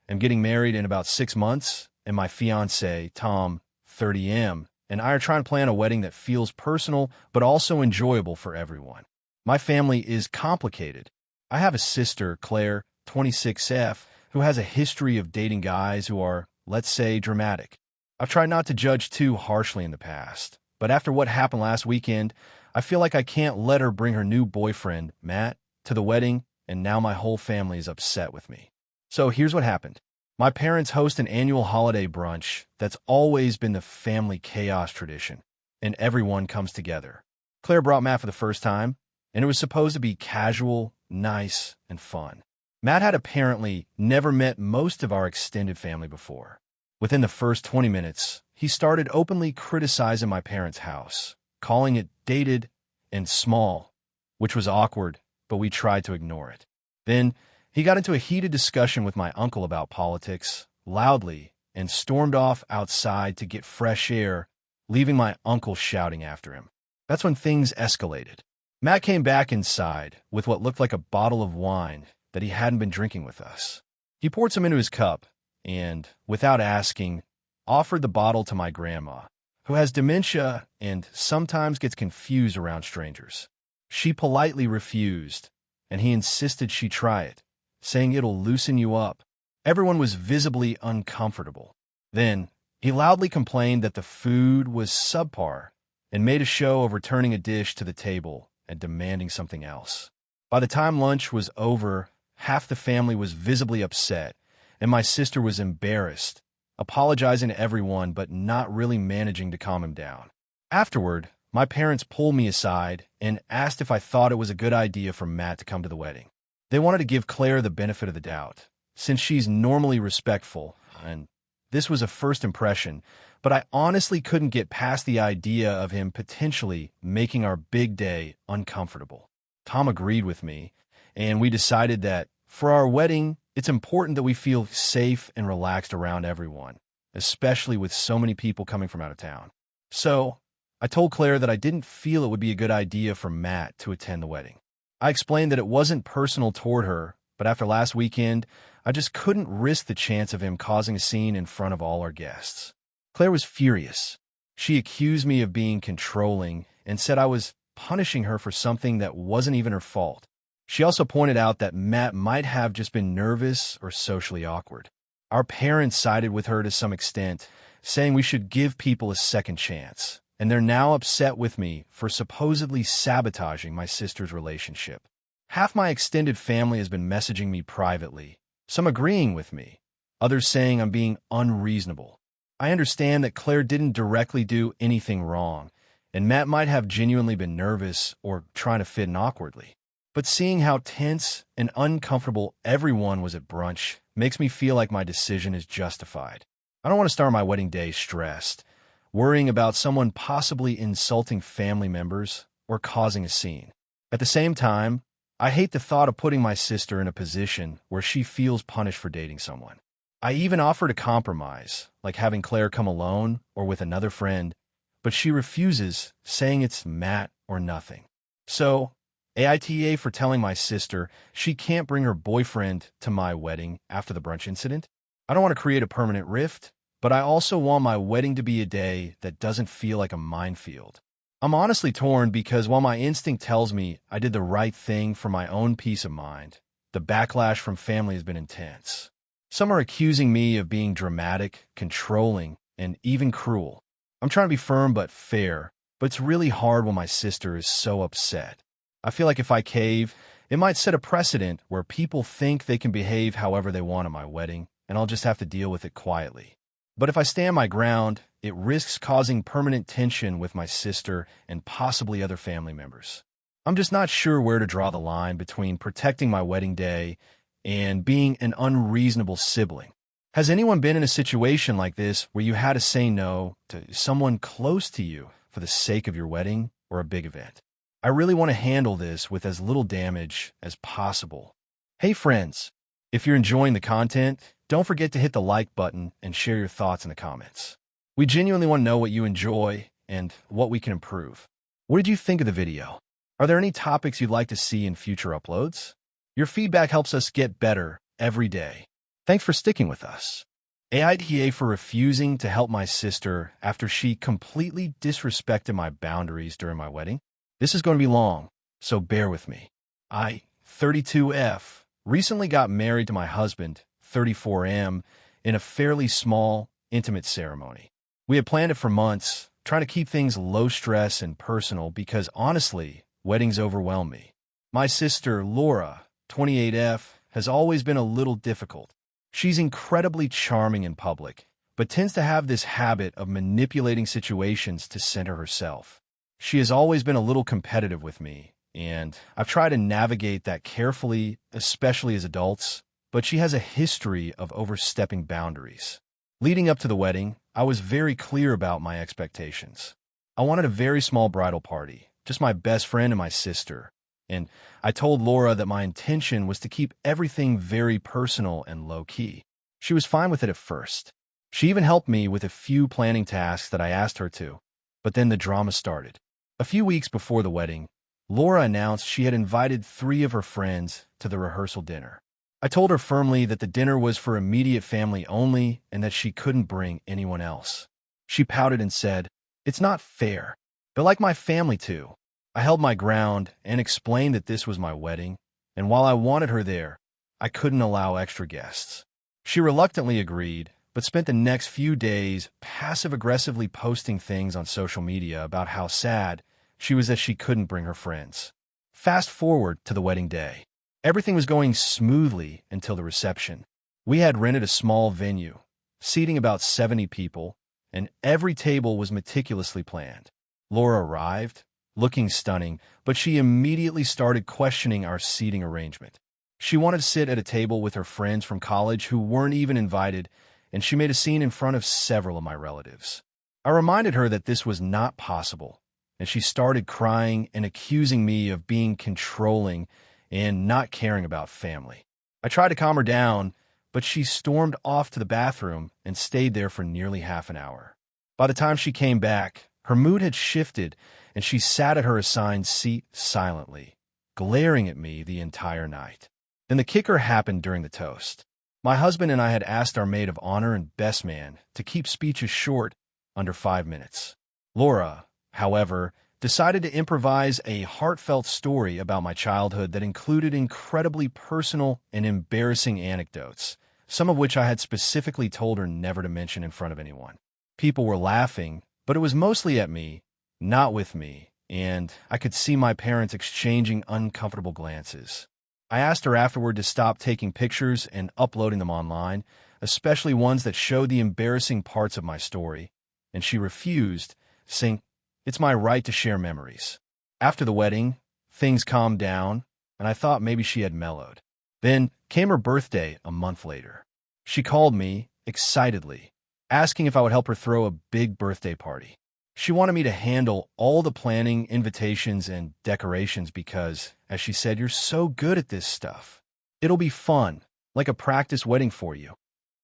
Speaker 1: am getting married in about 6 months, and my fiancé, Tom, 30M, and I are trying to plan a wedding that feels personal but also enjoyable for everyone. My family is complicated. I have a sister, Claire, 26F, who has a history of dating guys who are, let's say, dramatic. I've tried not to judge too harshly in the past, but after what happened last weekend, I feel like I can't let her bring her new boyfriend, Matt, to the wedding, and now my whole family is upset with me. So here's what happened. My parents host an annual holiday brunch that's always been the family chaos tradition, and everyone comes together. Claire brought Matt for the first time, and it was supposed to be casual, nice, and fun. Matt had apparently never met most of our extended family before. Within the first 20 minutes, he started openly criticizing my parents' house, calling it dated and small, which was awkward, but we tried to ignore it. Then, he got into a heated discussion with my uncle about politics, loudly, and stormed off outside to get fresh air, leaving my uncle shouting after him. That's when things escalated. Matt came back inside with what looked like a bottle of wine that he hadn't been drinking with us. He poured some into his cup and, without asking, offered the bottle to my grandma, who has dementia and sometimes gets confused around strangers. She politely refused, and he insisted she try it, saying it'll loosen you up. Everyone was visibly uncomfortable. Then, he loudly complained that the food was subpar and made a show of returning a dish to the table and demanding something else. By the time lunch was over, half the family was visibly upset, and my sister was embarrassed, apologizing to everyone but not really managing to calm him down. Afterward, my parents pulled me aside and asked if I thought it was a good idea for Matt to come to the wedding. They wanted to give Claire the benefit of the doubt, since she's normally respectful, and this was a first impression, but I honestly couldn't get past the idea of him potentially making our big day uncomfortable. Tom agreed with me, and we decided that, for our wedding, it's important that we feel safe and relaxed around everyone, especially with so many people coming from out of town. So, I told Claire that I didn't feel it would be a good idea for Matt to attend the wedding. I explained that it wasn't personal toward her, but after last weekend, I just couldn't risk the chance of him causing a scene in front of all our guests. Claire was furious. She accused me of being controlling and said I was punishing her for something that wasn't even her fault. She also pointed out that Matt might have just been nervous or socially awkward. Our parents sided with her to some extent, saying we should give people a second chance, and they're now upset with me for supposedly sabotaging my sister's relationship. Half my extended family has been messaging me privately, some agreeing with me, others saying I'm being unreasonable. I understand that Claire didn't directly do anything wrong, and Matt might have genuinely been nervous or trying to fit in awkwardly. But seeing how tense and uncomfortable everyone was at brunch makes me feel like my decision is justified. I don't want to start my wedding day stressed, worrying about someone possibly insulting family members or causing a scene. At the same time, I hate the thought of putting my sister in a position where she feels punished for dating someone. I even offered a compromise, like having Claire come alone or with another friend, but she refuses, saying it's Matt or nothing. So, AITA for telling my sister she can't bring her boyfriend to my wedding after the brunch incident. I don't want to create a permanent rift, but I also want my wedding to be a day that doesn't feel like a minefield. I'm honestly torn because while my instinct tells me I did the right thing for my own peace of mind, the backlash from family has been intense. Some are accusing me of being dramatic, controlling, and even cruel. I'm trying to be firm but fair, but it's really hard when my sister is so upset. I feel like if I cave, it might set a precedent where people think they can behave however they want at my wedding, and I'll just have to deal with it quietly. But if I stand my ground, it risks causing permanent tension with my sister and possibly other family members. I'm just not sure where to draw the line between protecting my wedding day and being an unreasonable sibling. Has anyone been in a situation like this where you had to say no to someone close to you for the sake of your wedding or a big event? I really want to handle this with as little damage as possible. Hey friends, if you're enjoying the content, don't forget to hit the like button and share your thoughts in the comments. We genuinely want to know what you enjoy and what we can improve. What did you think of the video? Are there any topics you'd like to see in future uploads? Your feedback helps us get better every day. Thanks for sticking with us. AITA for refusing to help my sister after she completely disrespected my boundaries during my wedding. This is going to be long, so bear with me. I, 32F, recently got married to my husband, 34M, in a fairly small, intimate ceremony. We had planned it for months, trying to keep things low stress and personal because, honestly, weddings overwhelm me. My sister, Laura, 28F, has always been a little difficult. She's incredibly charming in public, but tends to have this habit of manipulating situations to center herself. She has always been a little competitive with me, and I've tried to navigate that carefully, especially as adults, but she has a history of overstepping boundaries. Leading up to the wedding, I was very clear about my expectations. I wanted a very small bridal party, just my best friend and my sister, and I told Laura that my intention was to keep everything very personal and low-key. She was fine with it at first. She even helped me with a few planning tasks that I asked her to, but then the drama started. A few weeks before the wedding, Laura announced she had invited 3 of her friends to the rehearsal dinner. I told her firmly that the dinner was for immediate family only and that she couldn't bring anyone else. She pouted and said, "It's not fair. They're like my family too." I held my ground and explained that this was my wedding, and while I wanted her there, I couldn't allow extra guests. She reluctantly agreed, but spent the next few days passive-aggressively posting things on social media about how sad she was that she couldn't bring her friends. Fast forward to the wedding day. Everything was going smoothly until the reception. We had rented a small venue, seating about 70 people, and every table was meticulously planned. Laura arrived, looking stunning, but she immediately started questioning our seating arrangement. She wanted to sit at a table with her friends from college who weren't even invited, and she made a scene in front of several of my relatives. I reminded her that this was not possible, and she started crying and accusing me of being controlling and not caring about family. I tried to calm her down, but she stormed off to the bathroom and stayed there for nearly half an hour. By the time she came back, her mood had shifted, and she sat at her assigned seat silently, glaring at me the entire night. Then the kicker happened during the toast. My husband and I had asked our maid of honor and best man to keep speeches short, under 5 minutes. Laura, however, decided to improvise a heartfelt story about my childhood that included incredibly personal and embarrassing anecdotes, some of which I had specifically told her never to mention in front of anyone. People were laughing, but it was mostly at me, not with me, and I could see my parents exchanging uncomfortable glances. I asked her afterward to stop taking pictures and uploading them online, especially ones that showed the embarrassing parts of my story, and she refused, saying, "It's my right to share memories." After the wedding, things calmed down, and I thought maybe she had mellowed. Then came her birthday a month later. She called me, excitedly, asking if I would help her throw a big birthday party. She wanted me to handle all the planning, invitations, and decorations because, as she said, "You're so good at this stuff. It'll be fun, like a practice wedding for you."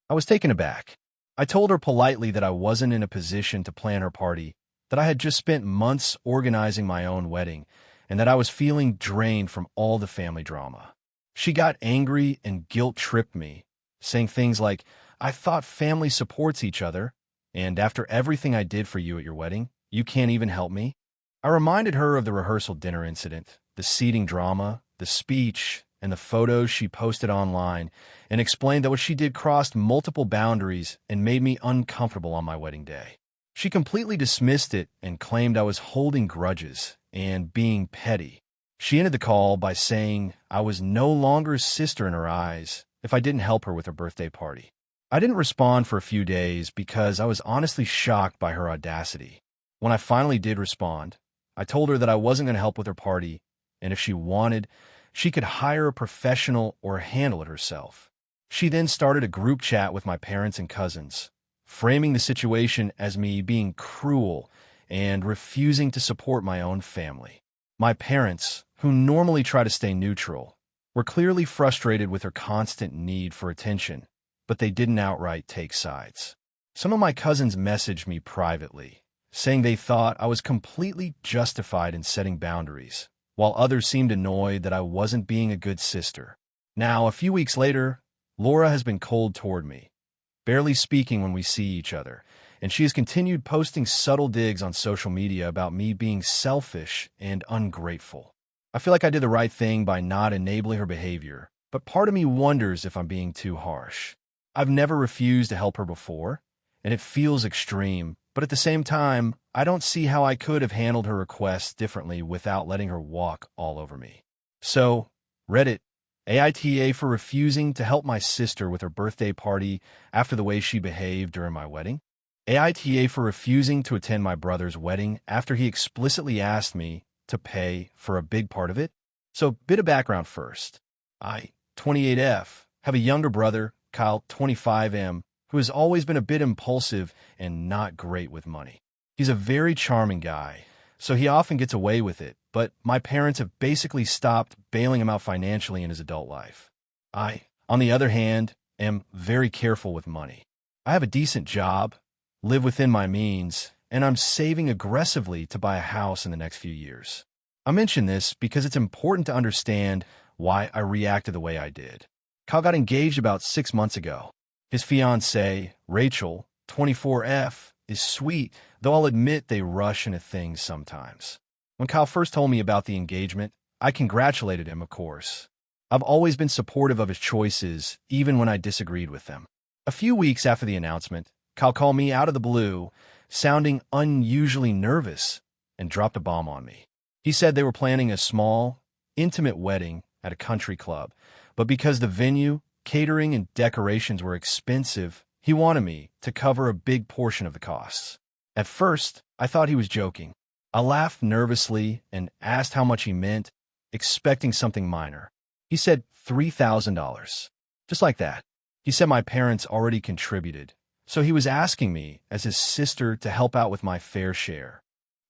Speaker 1: I was taken aback. I told her politely that I wasn't in a position to plan her party, that I had just spent months organizing my own wedding, and that I was feeling drained from all the family drama. She got angry and guilt-tripped me, saying things like, "I thought family supports each other, and after everything I did for you at your wedding, you can't even help me?" I reminded her of the rehearsal dinner incident, the seating drama, the speech, and the photos she posted online, and explained that what she did crossed multiple boundaries and made me uncomfortable on my wedding day. She completely dismissed it and claimed I was holding grudges and being petty. She ended the call by saying I was no longer a sister in her eyes if I didn't help her with her birthday party. I didn't respond for a few days because I was honestly shocked by her audacity. When I finally did respond, I told her that I wasn't going to help with her party, and if she wanted, she could hire a professional or handle it herself. She then started a group chat with my parents and cousins, framing the situation as me being cruel and refusing to support my own family. My parents, who normally try to stay neutral, were clearly frustrated with her constant need for attention, but they didn't outright take sides. Some of my cousins messaged me privately, saying they thought I was completely justified in setting boundaries, while others seemed annoyed that I wasn't being a good sister. Now, a few weeks later, Laura has been cold toward me, barely speaking when we see each other, and she has continued posting subtle digs on social media about me being selfish and ungrateful. I feel like I did the right thing by not enabling her behavior, but part of me wonders if I'm being too harsh. I've never refused to help her before, and it feels extreme, but at the same time, I don't see how I could have handled her requests differently without letting her walk all over me. So, Reddit, AITA for refusing to help my sister with her birthday party after the way she behaved during my wedding. AITA for refusing to attend my brother's wedding after he explicitly asked me to pay for a big part of it. So, bit of background first. I, 28F, have a younger brother, Kyle, 25M, who has always been a bit impulsive and not great with money. He's a very charming guy, so he often gets away with it, but my parents have basically stopped bailing him out financially in his adult life. I, on the other hand, am very careful with money. I have a decent job, live within my means, and I'm saving aggressively to buy a house in the next few years. I mention this because it's important to understand why I reacted the way I did. Kyle got engaged about 6 months ago. His fiancée, Rachel, 24F, is sweet, though I'll admit they rush into things sometimes. When Kyle first told me about the engagement, I congratulated him, of course. I've always been supportive of his choices, even when I disagreed with them. A few weeks after the announcement, Kyle called me out of the blue, sounding unusually nervous, and dropped a bomb on me. He said they were planning a small, intimate wedding at a country club, but because the venue, catering, and decorations were expensive, he wanted me to cover a big portion of the costs. At first, I thought he was joking. I laughed nervously and asked how much he meant, expecting something minor. He said $3,000. Just like that. He said my parents already contributed, so he was asking me, as his sister, to help out with my fair share.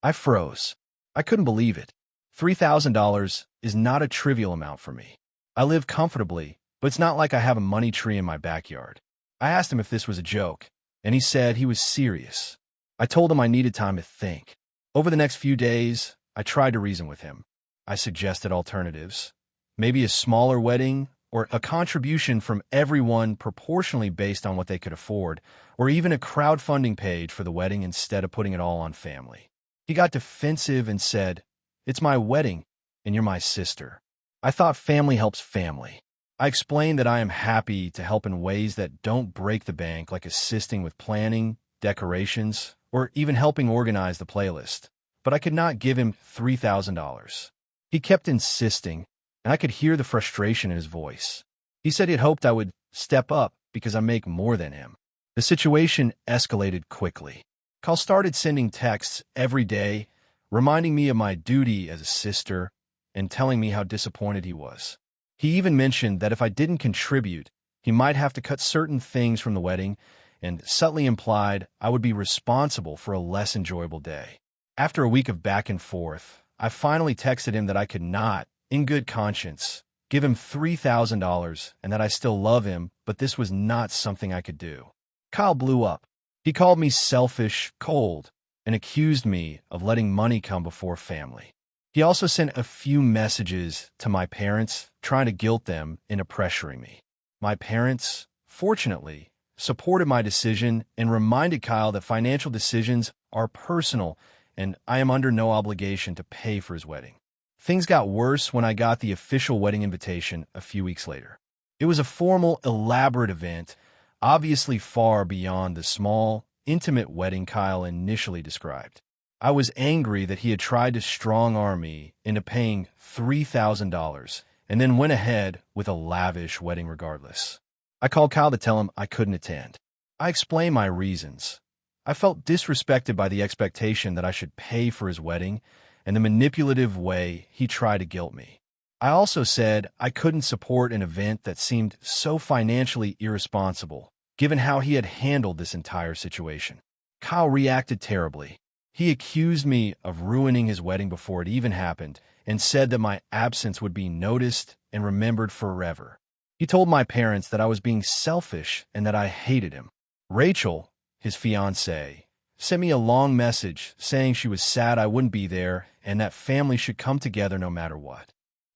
Speaker 1: I froze. I couldn't believe it. $3,000 is not a trivial amount for me. I live comfortably, but it's not like I have a money tree in my backyard. I asked him if this was a joke, and he said he was serious. I told him I needed time to think. Over the next few days, I tried to reason with him. I suggested alternatives. Maybe a smaller wedding, or a contribution from everyone proportionally based on what they could afford, or even a crowdfunding page for the wedding instead of putting it all on family. He got defensive and said, "It's my wedding, and you're my sister." I thought family helps family. I explained that I am happy to help in ways that don't break the bank, like assisting with planning, decorations, or even helping organize the playlist, but I could not give him $3,000. He kept insisting, and I could hear the frustration in his voice. He said he had hoped I would step up because I make more than him. The situation escalated quickly. Kyle started sending texts every day, reminding me of my duty as a sister and telling me how disappointed he was. He even mentioned that if I didn't contribute, he might have to cut certain things from the wedding, and subtly implied I would be responsible for a less enjoyable day. After a week of back and forth, I finally texted him that I could not, in good conscience, give him $3,000 and that I still love him, but this was not something I could do. Kyle blew up. He called me selfish, cold, and accused me of letting money come before family. He also sent a few messages to my parents, trying to guilt them into pressuring me. My parents, fortunately, supported my decision and reminded Kyle that financial decisions are personal and I am under no obligation to pay for his wedding. Things got worse when I got the official wedding invitation a few weeks later. It was a formal, elaborate event, obviously far beyond the small, intimate wedding Kyle initially described. I was angry that he had tried to strong-arm me into paying $3,000 and then went ahead with a lavish wedding regardless. I called Kyle to tell him I couldn't attend. I explained my reasons. I felt disrespected by the expectation that I should pay for his wedding and the manipulative way he tried to guilt me. I also said I couldn't support an event that seemed so financially irresponsible, given how he had handled this entire situation. Kyle reacted terribly. He accused me of ruining his wedding before it even happened and said that my absence would be noticed and remembered forever. He told my parents that I was being selfish and that I hated him. Rachel, his fiancée, sent me a long message saying she was sad I wouldn't be there and that family should come together no matter what.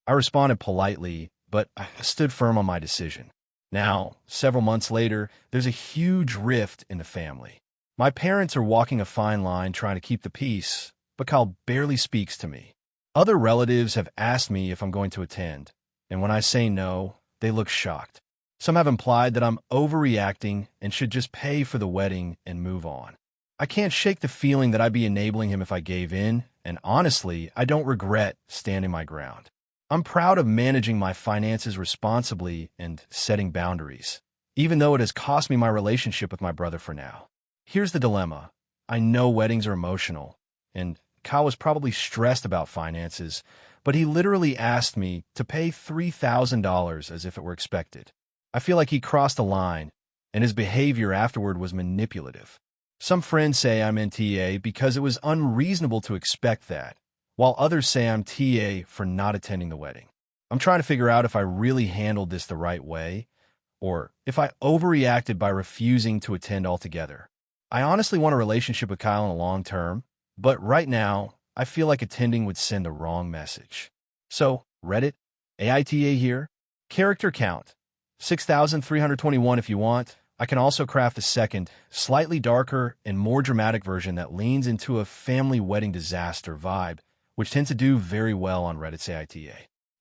Speaker 1: I responded politely, but I stood firm on my decision. Now, several months later, there's a huge rift in the family. My parents are walking a fine line trying to keep the peace, but Kyle barely speaks to me. Other relatives have asked me if I'm going to attend, and when I say no, they look shocked. Some have implied that I'm overreacting and should just pay for the wedding and move on. I can't shake the feeling that I'd be enabling him if I gave in, and honestly, I don't regret standing my ground. I'm proud of managing my finances responsibly and setting boundaries, even though it has cost me my relationship with my brother for now. Here's the dilemma. I know weddings are emotional, and Kyle was probably stressed about finances, but he literally asked me to pay $3,000 as if it were expected. I feel like he crossed a line, and his behavior afterward was manipulative. Some friends say I'm in TA because it was unreasonable to expect that, while others say I'm TA for not attending the wedding. I'm trying to figure out if I really handled this the right way, or if I overreacted by refusing to attend altogether. I honestly want a relationship with Kyle in the long term, but right now, I feel like attending would send the wrong message. So, Reddit, AITA here, character count, 6,321 if you want. I can also craft a second, slightly darker and more dramatic version that leans into a family wedding disaster vibe, which tends to do very well on Reddit's AITA.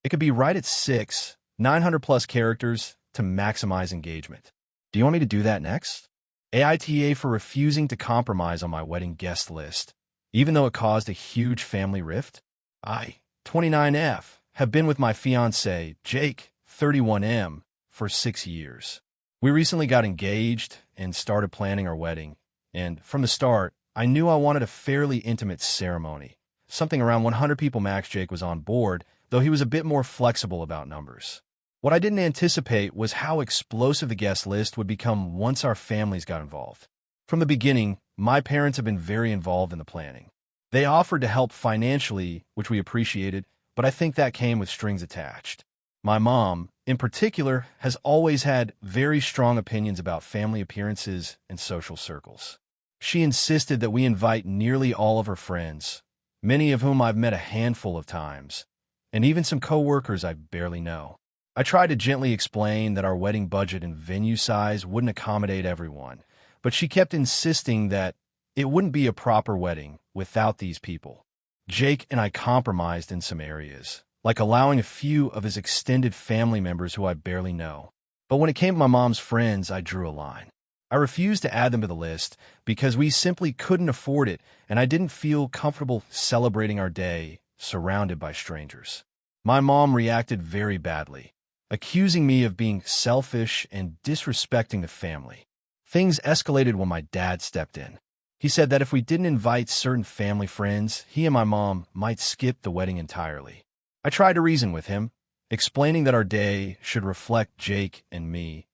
Speaker 1: It could be right at 900 plus characters to maximize engagement. Do you want me to do that next? AITA for refusing to compromise on my wedding guest list, even though it caused a huge family rift? I, 29F, have been with my fiancé, Jake, 31M, for 6 years. We recently got engaged and started planning our wedding, and from the start, I knew I wanted a fairly intimate ceremony. Something around 100 people max. Jake was on board, though he was a bit more flexible about numbers. What I didn't anticipate was how explosive the guest list would become once our families got involved. From the beginning, my parents have been very involved in the planning. They offered to help financially, which we appreciated, but I think that came with strings attached. My mom, in particular, has always had very strong opinions about family appearances and social circles. She insisted that we invite nearly all of her friends, many of whom I've met a handful of times, and even some coworkers I barely know. I tried to gently explain that our wedding budget and venue size wouldn't accommodate everyone, but she kept insisting that it wouldn't be a proper wedding without these people. Jake and I compromised in some areas, like allowing a few of his extended family members who I barely know. But when it came to my mom's friends, I drew a line. I refused to add them to the list because we simply couldn't afford it, and I didn't feel comfortable celebrating our day surrounded by strangers. My mom reacted very badly, accusing me of being selfish and disrespecting the family. Things escalated when my dad stepped in. He said that if we didn't invite certain family friends, he and my mom might skip the wedding entirely. I tried to reason with him, explaining that our day should reflect Jake and me,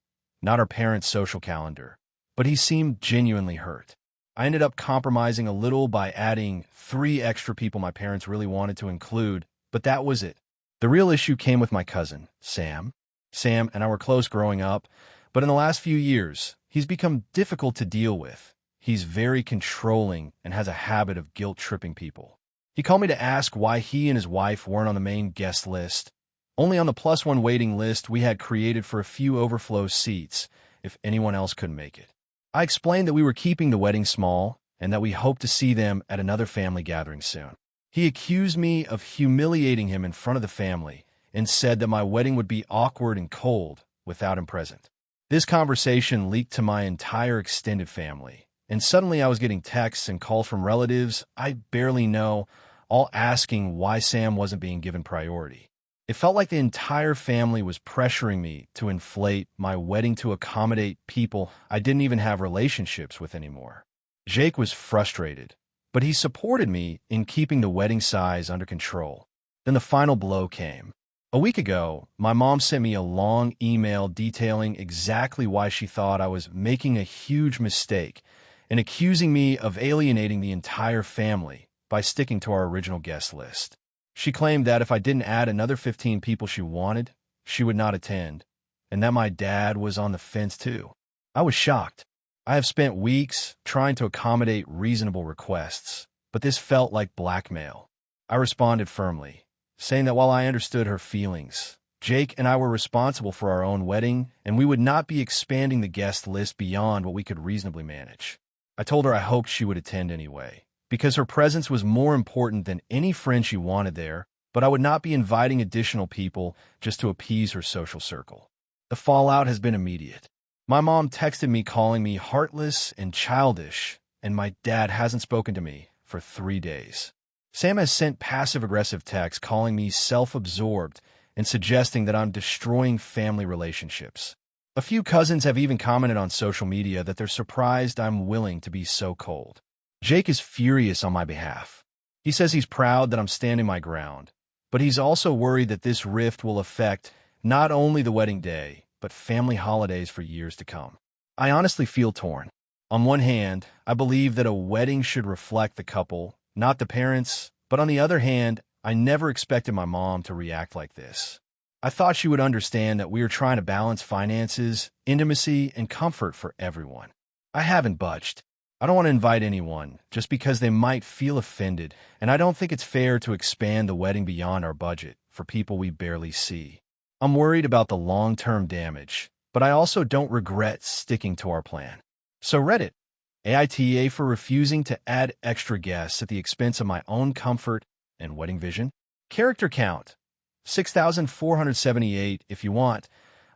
Speaker 1: not our parents' social calendar. But he seemed genuinely hurt. I ended up compromising a little by adding 3 extra people my parents really wanted to include, but that was it. The real issue came with my cousin, Sam. Sam and I were close growing up, but in the last few years, he's become difficult to deal with. He's very controlling and has a habit of guilt-tripping people. He called me to ask why he and his wife weren't on the main guest list. Only on the +1 waiting list we had created for a few overflow seats if anyone else couldn't make it. I explained that we were keeping the wedding small and that we hoped to see them at another family gathering soon. He accused me of humiliating him in front of the family and said that my wedding would be awkward and cold without him present. This conversation leaked to my entire extended family, and suddenly I was getting texts and calls from relatives I barely know, all asking why Sam wasn't being given priority. It felt like the entire family was pressuring me to inflate my wedding to accommodate people I didn't even have relationships with anymore. Jake was frustrated, but he supported me in keeping the wedding size under control. Then the final blow came. A week ago, my mom sent me a long email detailing exactly why she thought I was making a huge mistake and accusing me of alienating the entire family by sticking to our original guest list. She claimed that if I didn't add another 15 people she wanted, she would not attend, and that my dad was on the fence too. I was shocked. I have spent weeks trying to accommodate reasonable requests, but this felt like blackmail. I responded firmly, saying that while I understood her feelings, Jake and I were responsible for our own wedding, and we would not be expanding the guest list beyond what we could reasonably manage. I told her I hoped she would attend anyway, because her presence was more important than any friend she wanted there, but I would not be inviting additional people just to appease her social circle. The fallout has been immediate. My mom texted me calling me heartless and childish, and my dad hasn't spoken to me for 3 days. Sam has sent passive-aggressive texts calling me self-absorbed and suggesting that I'm destroying family relationships. A few cousins have even commented on social media that they're surprised I'm willing to be so cold. Jake is furious on my behalf. He says he's proud that I'm standing my ground, but he's also worried that this rift will affect not only the wedding day, but family holidays for years to come. I honestly feel torn. On one hand, I believe that a wedding should reflect the couple, not the parents, but on the other hand, I never expected my mom to react like this. I thought she would understand that we are trying to balance finances, intimacy, and comfort for everyone. I haven't budged. I don't want to invite anyone just because they might feel offended, and I don't think it's fair to expand the wedding beyond our budget for people we barely see. I'm worried about the long-term damage, but I also don't regret sticking to our plan. So Reddit, AITA for refusing to add extra guests at the expense of my own comfort and wedding vision. Character count, 6,478 if you want.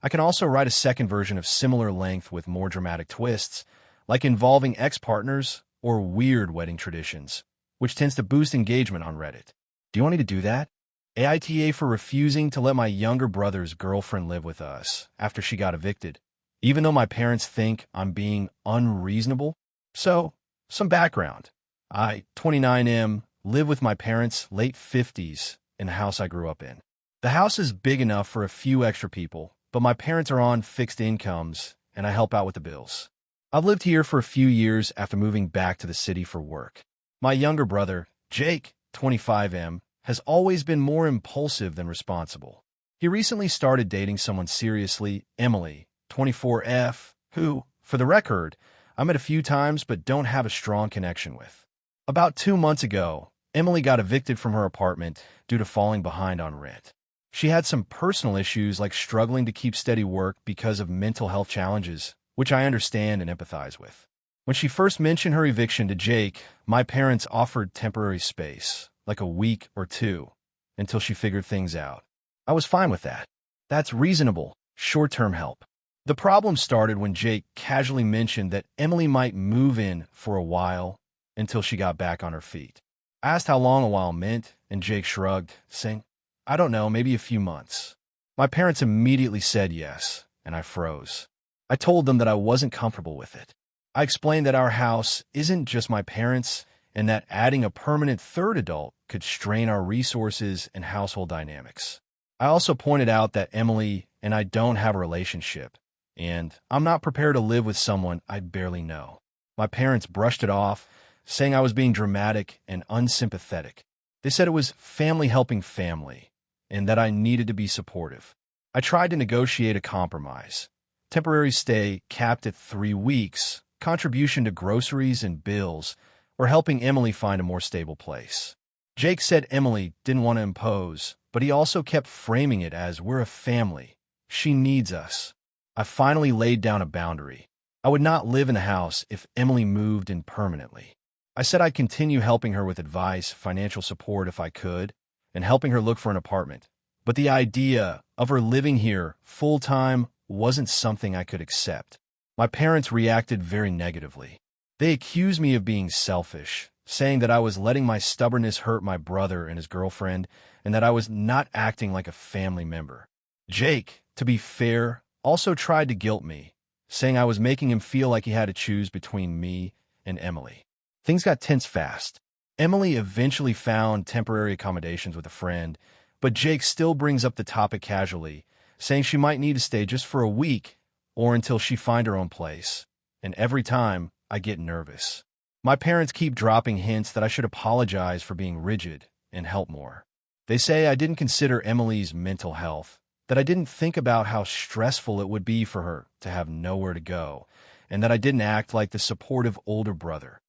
Speaker 1: I can also write a second version of similar length with more dramatic twists, like involving ex-partners or weird wedding traditions, which tends to boost engagement on Reddit. Do you want me to do that? AITA for refusing to let my younger brother's girlfriend live with us after she got evicted, even though my parents think I'm being unreasonable. So, some background. I, 29M, live with my parents' late 50s in the house I grew up in. The house is big enough for a few extra people, but my parents are on fixed incomes, and I help out with the bills. I've lived here for a few years after moving back to the city for work. My younger brother, Jake, 25M, has always been more impulsive than responsible. He recently started dating someone seriously, Emily, 24F, who, for the record, I met a few times but don't have a strong connection with. About 2 months ago, Emily got evicted from her apartment due to falling behind on rent. She had some personal issues like struggling to keep steady work because of mental health challenges, which I understand and empathize with. When she first mentioned her eviction to Jake, my parents offered temporary space, like a week or 2, until she figured things out. I was fine with that. That's reasonable, short-term help. The problem started when Jake casually mentioned that Emily might move in for a while until she got back on her feet. I asked how long a while meant, and Jake shrugged, saying, I don't know, maybe a few months. My parents immediately said yes, and I froze. I told them that I wasn't comfortable with it. I explained that our house isn't just my parents, and that adding a permanent third adult could strain our resources and household dynamics. I also pointed out that Emily and I don't have a relationship, and I'm not prepared to live with someone I barely know. My parents brushed it off, saying I was being dramatic and unsympathetic. They said it was family helping family, and that I needed to be supportive. I tried to negotiate a compromise. Temporary stay capped at 3 weeks, contribution to groceries and bills, or helping Emily find a more stable place. Jake said Emily didn't want to impose, but he also kept framing it as, we're a family. She needs us. I finally laid down a boundary. I would not live in the house if Emily moved in permanently. I said I'd continue helping her with advice, financial support if I could, and helping her look for an apartment. But the idea of her living here full-time wasn't something I could accept. My parents reacted very negatively. They accused me of being selfish, saying that I was letting my stubbornness hurt my brother and his girlfriend, and that I was not acting like a family member. Jake, to be fair, also tried to guilt me, saying I was making him feel like he had to choose between me and Emily. Things got tense fast. Emily eventually found temporary accommodations with a friend, but Jake still brings up the topic casually, saying she might need to stay just for a week or until she find her own place. And every time, I get nervous. My parents keep dropping hints that I should apologize for being rigid and help more. They say I didn't consider Emily's mental health, that I didn't think about how stressful it would be for her to have nowhere to go, and that I didn't act like the supportive older brother.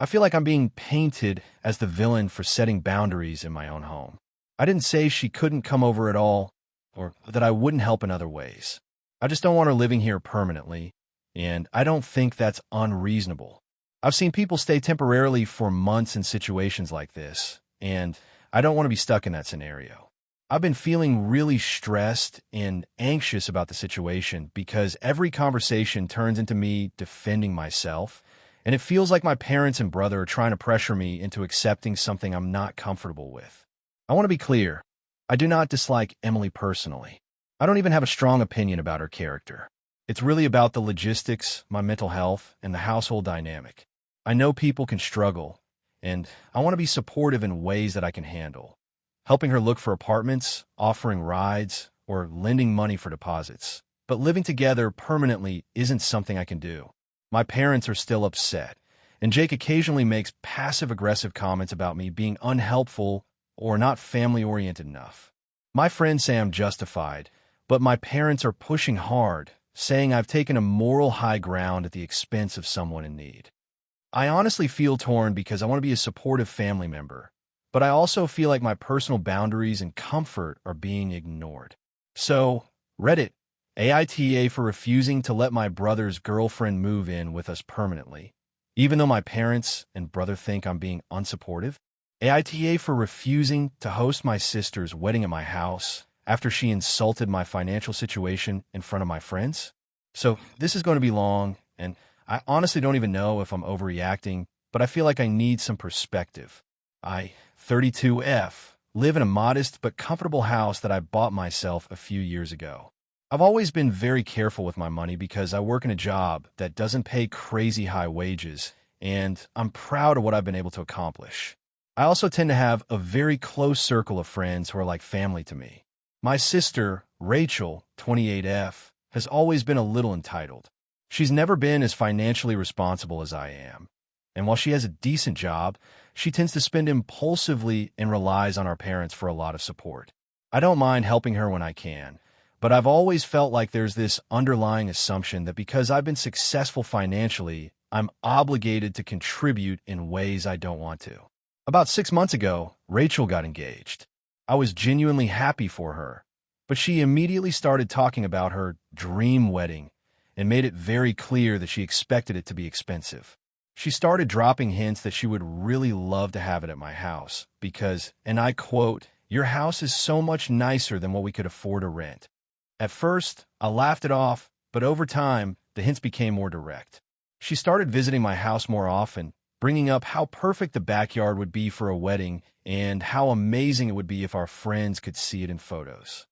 Speaker 1: I feel like I'm being painted as the villain for setting boundaries in my own home. I didn't say she couldn't come over at all, or that I wouldn't help in other ways. I just don't want her living here permanently, and I don't think that's unreasonable. I've seen people stay temporarily for months in situations like this, and I don't want to be stuck in that scenario. I've been feeling really stressed and anxious about the situation because every conversation turns into me defending myself, and it feels like my parents and brother are trying to pressure me into accepting something I'm not comfortable with. I want to be clear. I do not dislike Emily personally. I don't even have a strong opinion about her character. It's really about the logistics, my mental health, and the household dynamic. I know people can struggle, and I want to be supportive in ways that I can handle. Helping her look for apartments, offering rides, or lending money for deposits. But living together permanently isn't something I can do. My parents are still upset, and Jake occasionally makes passive-aggressive comments about me being unhelpful or not family-oriented enough. My friends say I'm justified, but my parents are pushing hard, saying I've taken a moral high ground at the expense of someone in need. I honestly feel torn because I want to be a supportive family member, but I also feel like my personal boundaries and comfort are being ignored. So, Reddit, AITA for refusing to let my brother's girlfriend move in with us permanently, even though my parents and brother think I'm being unsupportive. AITA for refusing to host my sister's wedding at my house after she insulted my financial situation in front of my friends. So this is going to be long, and I honestly don't even know if I'm overreacting, but I feel like I need some perspective. I, 32F, live in a modest but comfortable house that I bought myself a few years ago. I've always been very careful with my money because I work in a job that doesn't pay crazy high wages, and I'm proud of what I've been able to accomplish. I also tend to have a very close circle of friends who are like family to me. My sister, Rachel, 28F, has always been a little entitled. She's never been as financially responsible as I am. And while she has a decent job, she tends to spend impulsively and relies on our parents for a lot of support. I don't mind helping her when I can, but I've always felt like there's this underlying assumption that because I've been successful financially, I'm obligated to contribute in ways I don't want to. About 6 months ago, Rachel got engaged. I was genuinely happy for her, but she immediately started talking about her dream wedding and made it very clear that she expected it to be expensive. She started dropping hints that she would really love to have it at my house because, and I quote, "Your house is so much nicer than what we could afford to rent." At first, I laughed it off, but over time, the hints became more direct. She started visiting my house more often, bringing up how perfect the backyard would be for a wedding and how amazing it would be if our friends could see it in photos.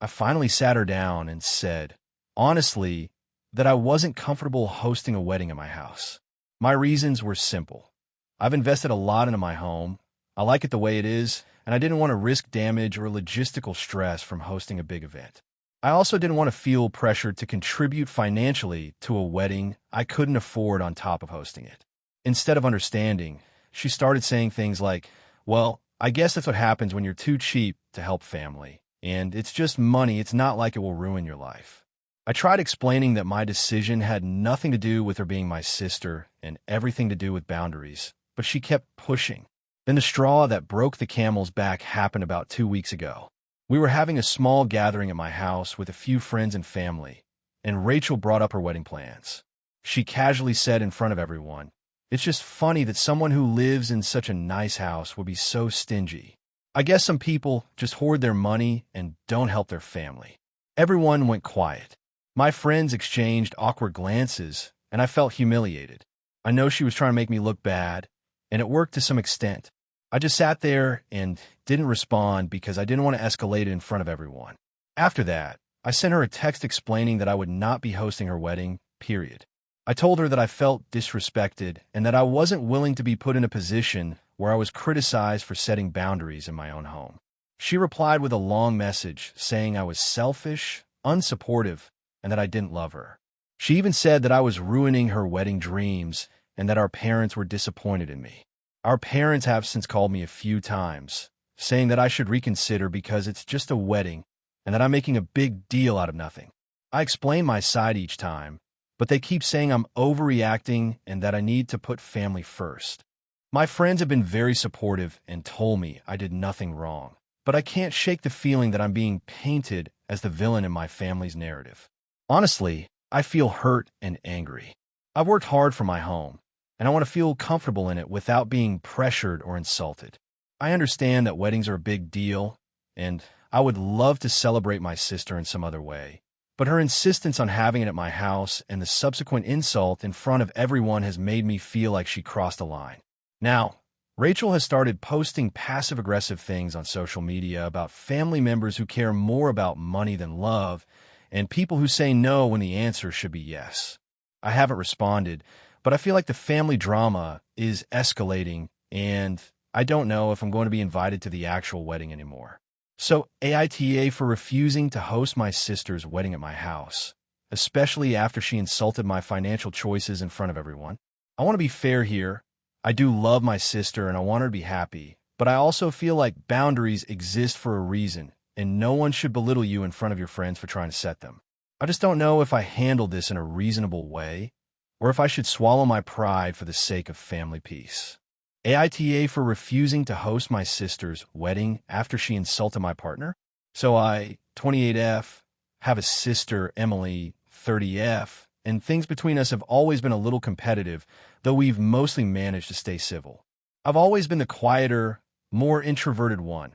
Speaker 1: I finally sat her down and said, honestly, that I wasn't comfortable hosting a wedding at my house. My reasons were simple. I've invested a lot into my home. I like it the way it is, and I didn't want to risk damage or logistical stress from hosting a big event. I also didn't want to feel pressured to contribute financially to a wedding I couldn't afford on top of hosting it. Instead of understanding, she started saying things like, well, I guess that's what happens when you're too cheap to help family. And it's just money, it's not like it will ruin your life. I tried explaining that my decision had nothing to do with her being my sister and everything to do with boundaries, but she kept pushing. Then the straw that broke the camel's back happened about 2 weeks ago. We were having a small gathering at my house with a few friends and family, and Rachel brought up her wedding plans. She casually said in front of everyone, "It's just funny that someone who lives in such a nice house would be so stingy. I guess some people just hoard their money and don't help their family." Everyone went quiet. My friends exchanged awkward glances, and I felt humiliated. I know she was trying to make me look bad, and it worked to some extent. I just sat there and didn't respond because I didn't want to escalate it in front of everyone. After that, I sent her a text explaining that I would not be hosting her wedding, period. I told her that I felt disrespected and that I wasn't willing to be put in a position where I was criticized for setting boundaries in my own home. She replied with a long message saying I was selfish, unsupportive, and that I didn't love her. She even said that I was ruining her wedding dreams and that our parents were disappointed in me. Our parents have since called me a few times, saying that I should reconsider because it's just a wedding and that I'm making a big deal out of nothing. I explain my side each time, but they keep saying I'm overreacting and that I need to put family first. My friends have been very supportive and told me I did nothing wrong, but I can't shake the feeling that I'm being painted as the villain in my family's narrative. Honestly, I feel hurt and angry. I've worked hard for my home, and I want to feel comfortable in it without being pressured or insulted. I understand that weddings are a big deal, and I would love to celebrate my sister in some other way, but her insistence on having it at my house and the subsequent insult in front of everyone has made me feel like she crossed a line. Now, Rachel has started posting passive-aggressive things on social media about family members who care more about money than love, and people who say no when the answer should be yes. I haven't responded, but I feel like the family drama is escalating, and I don't know if I'm going to be invited to the actual wedding anymore. So, AITA for refusing to host my sister's wedding at my house, especially after she insulted my financial choices in front of everyone. I want to be fair here. I do love my sister and I want her to be happy, but I also feel like boundaries exist for a reason, and no one should belittle you in front of your friends for trying to set them. I just don't know if I handled this in a reasonable way, or if I should swallow my pride for the sake of family peace. AITA for refusing to host my sister's wedding after she insulted my partner. So I, 28F, have a sister, Emily, 30F, and things between us have always been a little competitive, though we've mostly managed to stay civil. I've always been the quieter, more introverted one,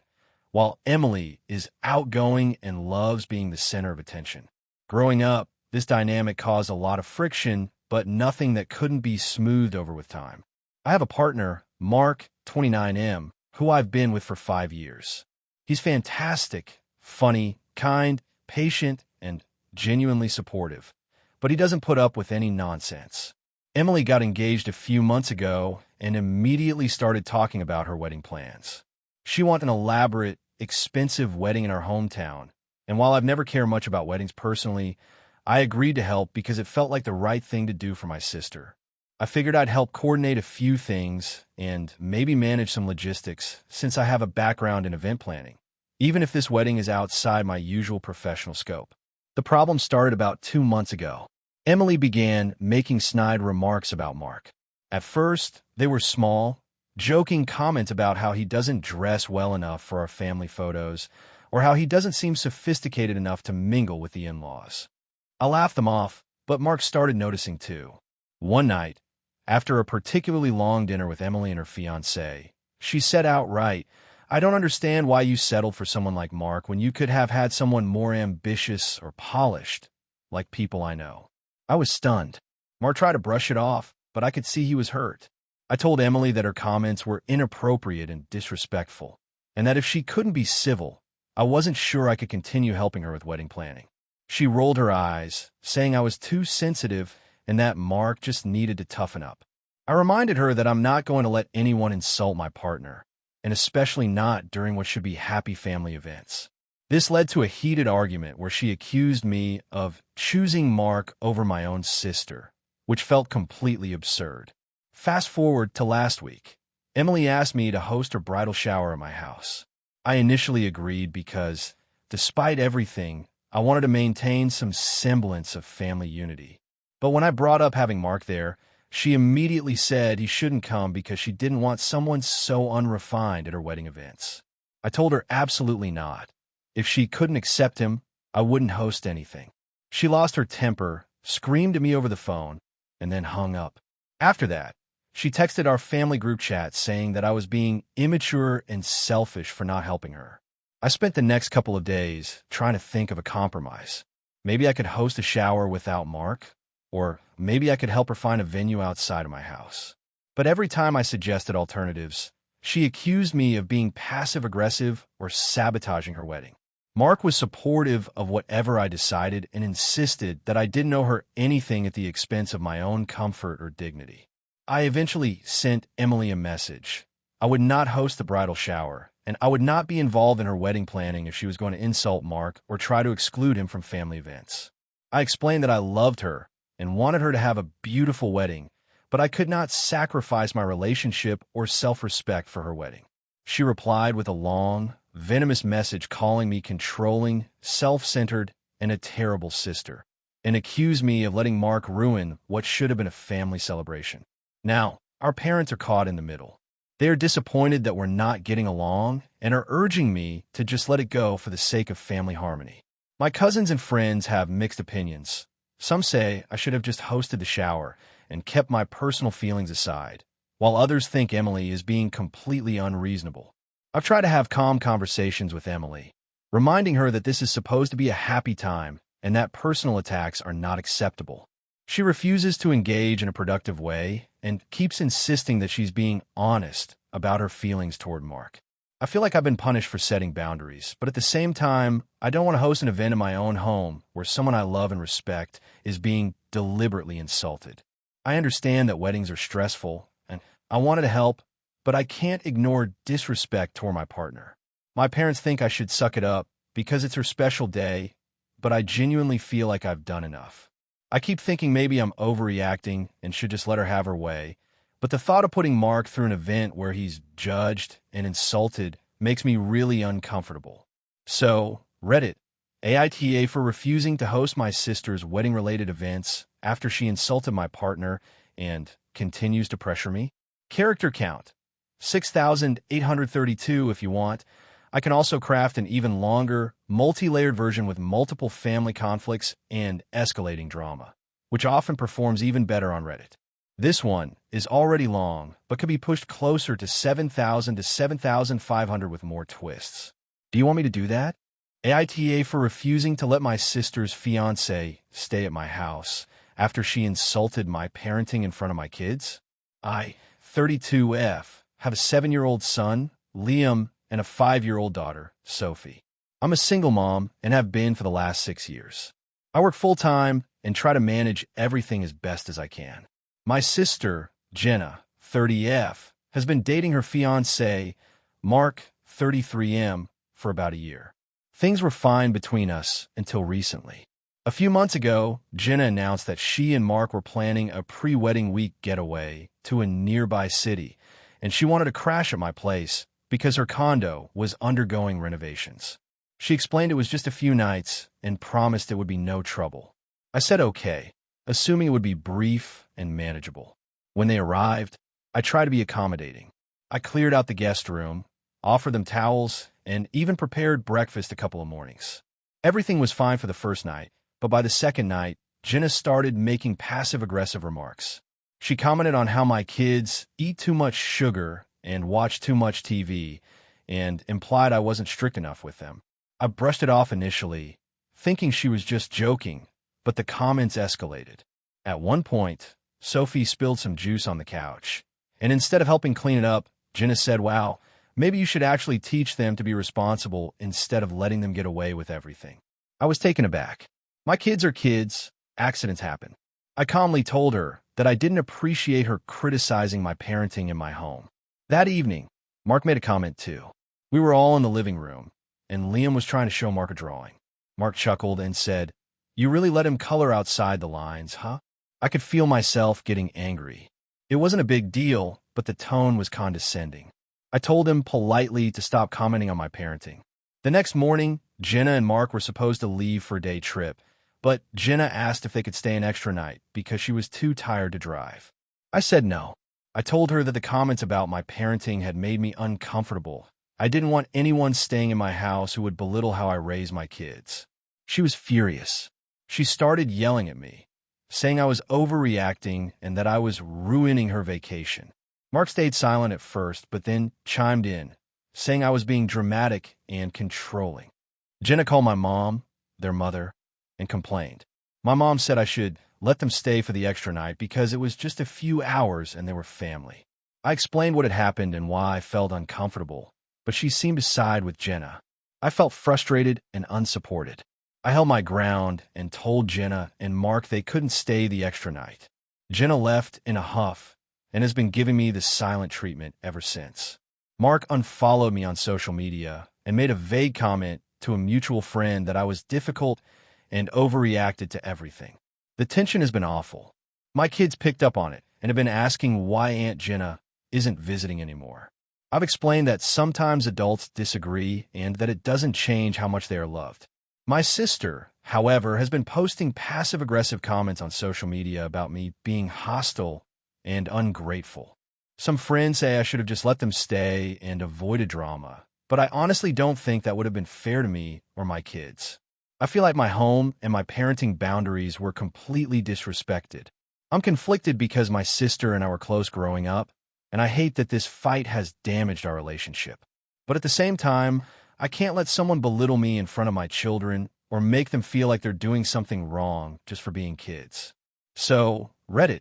Speaker 1: while Emily is outgoing and loves being the center of attention. Growing up, this dynamic caused a lot of friction, but nothing that couldn't be smoothed over with time. I have a partner, Mark, 29M, who I've been with for 5 years. He's fantastic, funny, kind, patient, and genuinely supportive, but he doesn't put up with any nonsense. Emily got engaged a few months ago and immediately started talking about her wedding plans. She wanted an elaborate, expensive wedding in our hometown, and while I've never cared much about weddings personally, I agreed to help because it felt like the right thing to do for my sister. I figured I'd help coordinate a few things and maybe manage some logistics since I have a background in event planning, even if this wedding is outside my usual professional scope. The problem started about 2 months ago. Emily began making snide remarks about Mark. At first, they were small, joking comments about how he doesn't dress well enough for our family photos, or how he doesn't seem sophisticated enough to mingle with the in-laws. I laughed them off, but Mark started noticing too. One night, after a particularly long dinner with Emily and her fiancé, she said outright, "I don't understand why you settled for someone like Mark when you could have had someone more ambitious or polished, like people I know." I was stunned. Mark tried to brush it off, but I could see he was hurt. I told Emily that her comments were inappropriate and disrespectful, and that if she couldn't be civil, I wasn't sure I could continue helping her with wedding planning. She rolled her eyes, saying I was too sensitive and that Mark just needed to toughen up. I reminded her that I'm not going to let anyone insult my partner, and especially not during what should be happy family events. This led to a heated argument where she accused me of choosing Mark over my own sister, which felt completely absurd. Fast forward to last week. Emily asked me to host her bridal shower at my house. I initially agreed because, despite everything, I wanted to maintain some semblance of family unity. But when I brought up having Mark there, she immediately said he shouldn't come because she didn't want someone so unrefined at her wedding events. I told her absolutely not. If she couldn't accept him, I wouldn't host anything. She lost her temper, screamed at me over the phone, and then hung up. After that, she texted our family group chat saying that I was being immature and selfish for not helping her. I spent the next couple of days trying to think of a compromise. Maybe I could host a shower without Mark, or maybe I could help her find a venue outside of my house. But every time I suggested alternatives, she accused me of being passive-aggressive or sabotaging her wedding. Mark was supportive of whatever I decided and insisted that I didn't owe her anything at the expense of my own comfort or dignity. I eventually sent Emily a message. I would not host the bridal shower, and I would not be involved in her wedding planning if she was going to insult Mark or try to exclude him from family events. I explained that I loved her and wanted her to have a beautiful wedding, but I could not sacrifice my relationship or self-respect for her wedding. She replied with a long, venomous message calling me controlling, self-centered, and a terrible sister, and accused me of letting Mark ruin what should have been a family celebration. Now, our parents are caught in the middle. They are disappointed that we're not getting along and are urging me to just let it go for the sake of family harmony. My cousins and friends have mixed opinions. Some say I should have just hosted the shower and kept my personal feelings aside, while others think Emily is being completely unreasonable. I've tried to have calm conversations with Emily, reminding her that this is supposed to be a happy time and that personal attacks are not acceptable. She refuses to engage in a productive way and keeps insisting that she's being honest about her feelings toward Mark. I feel like I've been punished for setting boundaries, but at the same time, I don't want to host an event in my own home where someone I love and respect is being deliberately insulted. I understand that weddings are stressful, and I wanted to help, but I can't ignore disrespect toward my partner. My parents think I should suck it up because it's her special day, but I genuinely feel like I've done enough. I keep thinking maybe I'm overreacting and should just let her have her way, but the thought of putting Mark through an event where he's judged and insulted makes me really uncomfortable. So, Reddit, AITA for refusing to host my sister's wedding-related events after she insulted my partner and continues to pressure me. Character count, 6,832 if you want. I can also craft an even longer, multi-layered version with multiple family conflicts and escalating drama, which often performs even better on Reddit. This one is already long, but could be pushed closer to 7,000 to 7,500 with more twists. Do you want me to do that? AITA for refusing to let my sister's fiancé stay at my house after she insulted my parenting in front of my kids? I, 32F, have a 7-year-old son, Liam, and a 5-year-old daughter, Sophie. I'm a single mom and have been for the last 6 years. I work full-time and try to manage everything as best as I can. My sister, Jenna, 30F, has been dating her fiancé, Mark, 33M, for about a year. Things were fine between us until recently. A few months ago, Jenna announced that she and Mark were planning a pre-wedding week getaway to a nearby city, and she wanted to crash at my place because her condo was undergoing renovations. She explained it was just a few nights and promised it would be no trouble. I said okay, assuming it would be brief and manageable. When they arrived, I tried to be accommodating. I cleared out the guest room, offered them towels, and even prepared breakfast a couple of mornings. Everything was fine for the first night, but by the second night, Jenna started making passive-aggressive remarks. She commented on how my kids eat too much sugar and watch too much TV, and implied I wasn't strict enough with them. I brushed it off initially, thinking she was just joking, but the comments escalated. At one point, Sophie spilled some juice on the couch, And instead of helping clean it up, Jenna said, "Wow, maybe you should actually teach them to be responsible instead of letting them get away with everything." I was taken aback. My kids are kids. Accidents happen. I calmly told her that I didn't appreciate her criticizing my parenting in my home. That evening, Mark made a comment too. We were all in the living room, and Liam was trying to show Mark a drawing. Mark chuckled and said, "You really let him color outside the lines, huh?" I could feel myself getting angry. It wasn't a big deal, but the tone was condescending. I told him politely to stop commenting on my parenting. The next morning, Jenna and Mark were supposed to leave for a day trip, but Jenna asked if they could stay an extra night because she was too tired to drive. I said no. I told her that the comments about my parenting had made me uncomfortable. I didn't want anyone staying in my house who would belittle how I raise my kids. She was furious. She started yelling at me, saying I was overreacting and that I was ruining her vacation. Mark stayed silent at first, but then chimed in, saying I was being dramatic and controlling. Jenna called my mom, their mother, and complained. My mom said I should let them stay for the extra night because it was just a few hours and they were family. I explained what had happened and why I felt uncomfortable, but she seemed to side with Jenna. I felt frustrated and unsupported. I held my ground and told Jenna and Mark they couldn't stay the extra night. Jenna left in a huff and has been giving me the silent treatment ever since. Mark unfollowed me on social media and made a vague comment to a mutual friend that I was difficult and overreacted to everything. The tension has been awful. My kids picked up on it and have been asking why Aunt Jenna isn't visiting anymore. I've explained that sometimes adults disagree and that it doesn't change how much they are loved. My sister, however, has been posting passive-aggressive comments on social media about me being hostile and ungrateful. Some friends say I should have just let them stay and avoided drama, but I honestly don't think that would have been fair to me or my kids. I feel like my home and my parenting boundaries were completely disrespected. I'm conflicted because my sister and I were close growing up, and I hate that this fight has damaged our relationship. But at the same time, I can't let someone belittle me in front of my children or make them feel like they're doing something wrong just for being kids. So, Reddit,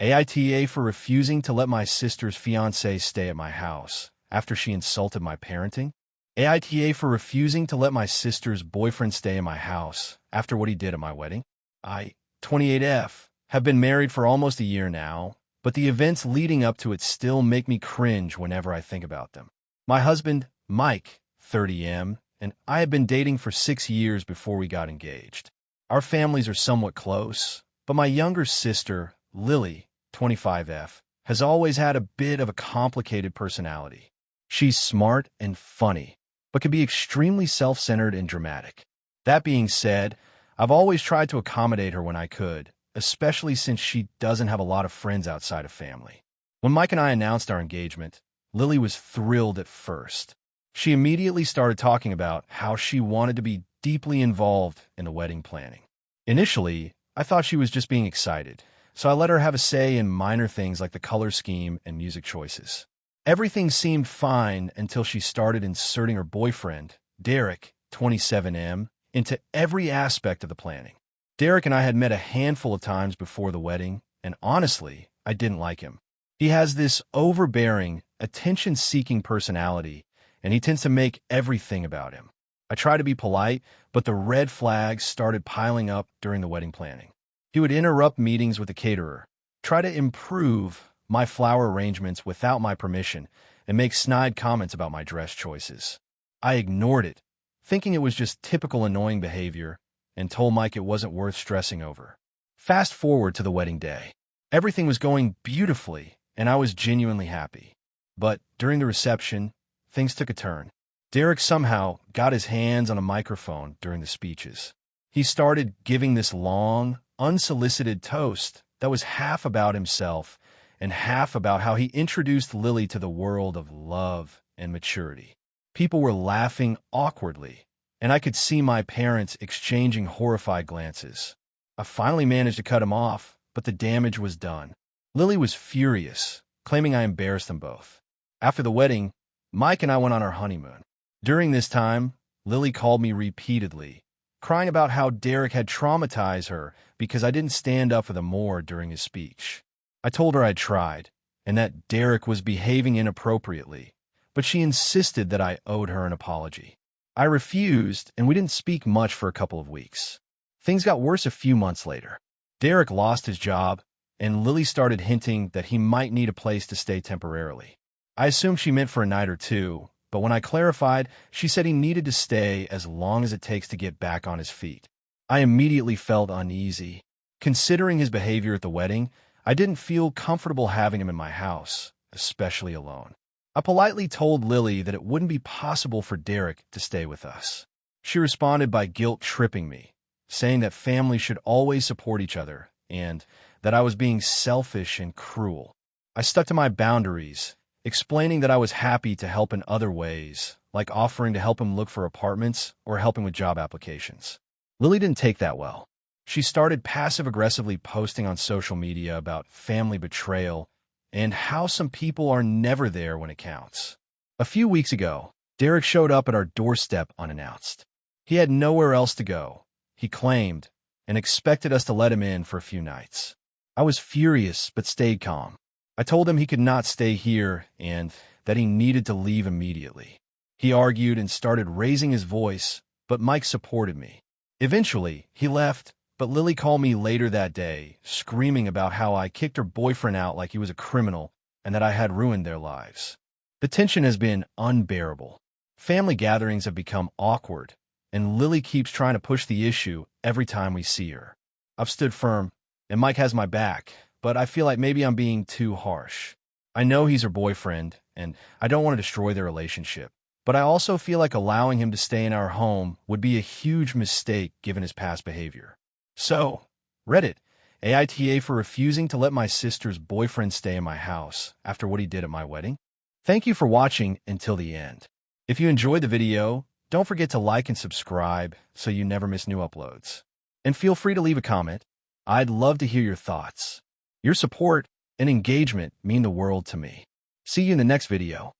Speaker 1: AITA for refusing to let my sister's fiancé stay at my house after she insulted my parenting. AITA for refusing to let my sister's boyfriend stay in my house after what he did at my wedding. I, 28F, have been married for almost a year now, but the events leading up to it still make me cringe whenever I think about them. My husband, Mike, 30M, and I have been dating for 6 years before we got engaged. Our families are somewhat close, but my younger sister, Lily, 25F, has always had a bit of a complicated personality. She's smart and funny, but can be extremely self-centered and dramatic. That being said, I've always tried to accommodate her when I could, especially since she doesn't have a lot of friends outside of family. When Mike and I announced our engagement, Lily was thrilled at first. She immediately started talking about how she wanted to be deeply involved in the wedding planning. Initially, I thought she was just being excited, so I let her have a say in minor things like the color scheme and music choices. Everything seemed fine until she started inserting her boyfriend, Derek, 27M, into every aspect of the planning. Derek and I had met a handful of times before the wedding, and honestly, I didn't like him. He has this overbearing, attention-seeking personality, and he tends to make everything about him. I try to be polite, but the red flags started piling up during the wedding planning. He would interrupt meetings with the caterer, try to improve my flower arrangements without my permission, and make snide comments about my dress choices. I ignored it, thinking it was just typical annoying behavior, and told Mike it wasn't worth stressing over. Fast forward to the wedding day. Everything was going beautifully, and I was genuinely happy. But during the reception, things took a turn. Derek somehow got his hands on a microphone during the speeches. He started giving this long, unsolicited toast that was half about himself and half about how he introduced Lily to the world of love and maturity. People were laughing awkwardly, and I could see my parents exchanging horrified glances. I finally managed to cut him off, but the damage was done. Lily was furious, claiming I embarrassed them both. After the wedding, Mike and I went on our honeymoon. During this time, Lily called me repeatedly, crying about how Derek had traumatized her because I didn't stand up for them more during his speech. I told her I'd tried, and that Derek was behaving inappropriately, but she insisted that I owed her an apology. I refused, and we didn't speak much for a couple of weeks. Things got worse a few months later. Derek lost his job, and Lily started hinting that he might need a place to stay temporarily. I assumed she meant for a night or two, but when I clarified, she said he needed to stay as long as it takes to get back on his feet. I immediately felt uneasy. Considering his behavior at the wedding, I didn't feel comfortable having him in my house, especially alone. I politely told Lily that it wouldn't be possible for Derek to stay with us. She responded by guilt-tripping me, saying that families should always support each other and that I was being selfish and cruel. I stuck to my boundaries, explaining that I was happy to help in other ways, like offering to help him look for apartments or helping with job applications. Lily didn't take that well. She started passive-aggressively posting on social media about family betrayal and how some people are never there when it counts. A few weeks ago, Derek showed up at our doorstep unannounced. He had nowhere else to go, he claimed, and expected us to let him in for a few nights. I was furious but stayed calm. I told him he could not stay here and that he needed to leave immediately. He argued and started raising his voice, but Mike supported me. Eventually, he left, but Lily called me later that day, screaming about how I kicked her boyfriend out like he was a criminal and that I had ruined their lives. The tension has been unbearable. Family gatherings have become awkward, and Lily keeps trying to push the issue every time we see her. I've stood firm, and Mike has my back, but I feel like maybe I'm being too harsh. I know he's her boyfriend, and I don't want to destroy their relationship. But I also feel like allowing him to stay in our home would be a huge mistake given his past behavior. So, Reddit, AITA for refusing to let my sister's boyfriend stay in my house after what he did at my wedding. Thank you for watching until the end. If you enjoyed the video, don't forget to like and subscribe so you never miss new uploads. And feel free to leave a comment. I'd love to hear your thoughts. Your support and engagement mean the world to me. See you in the next video.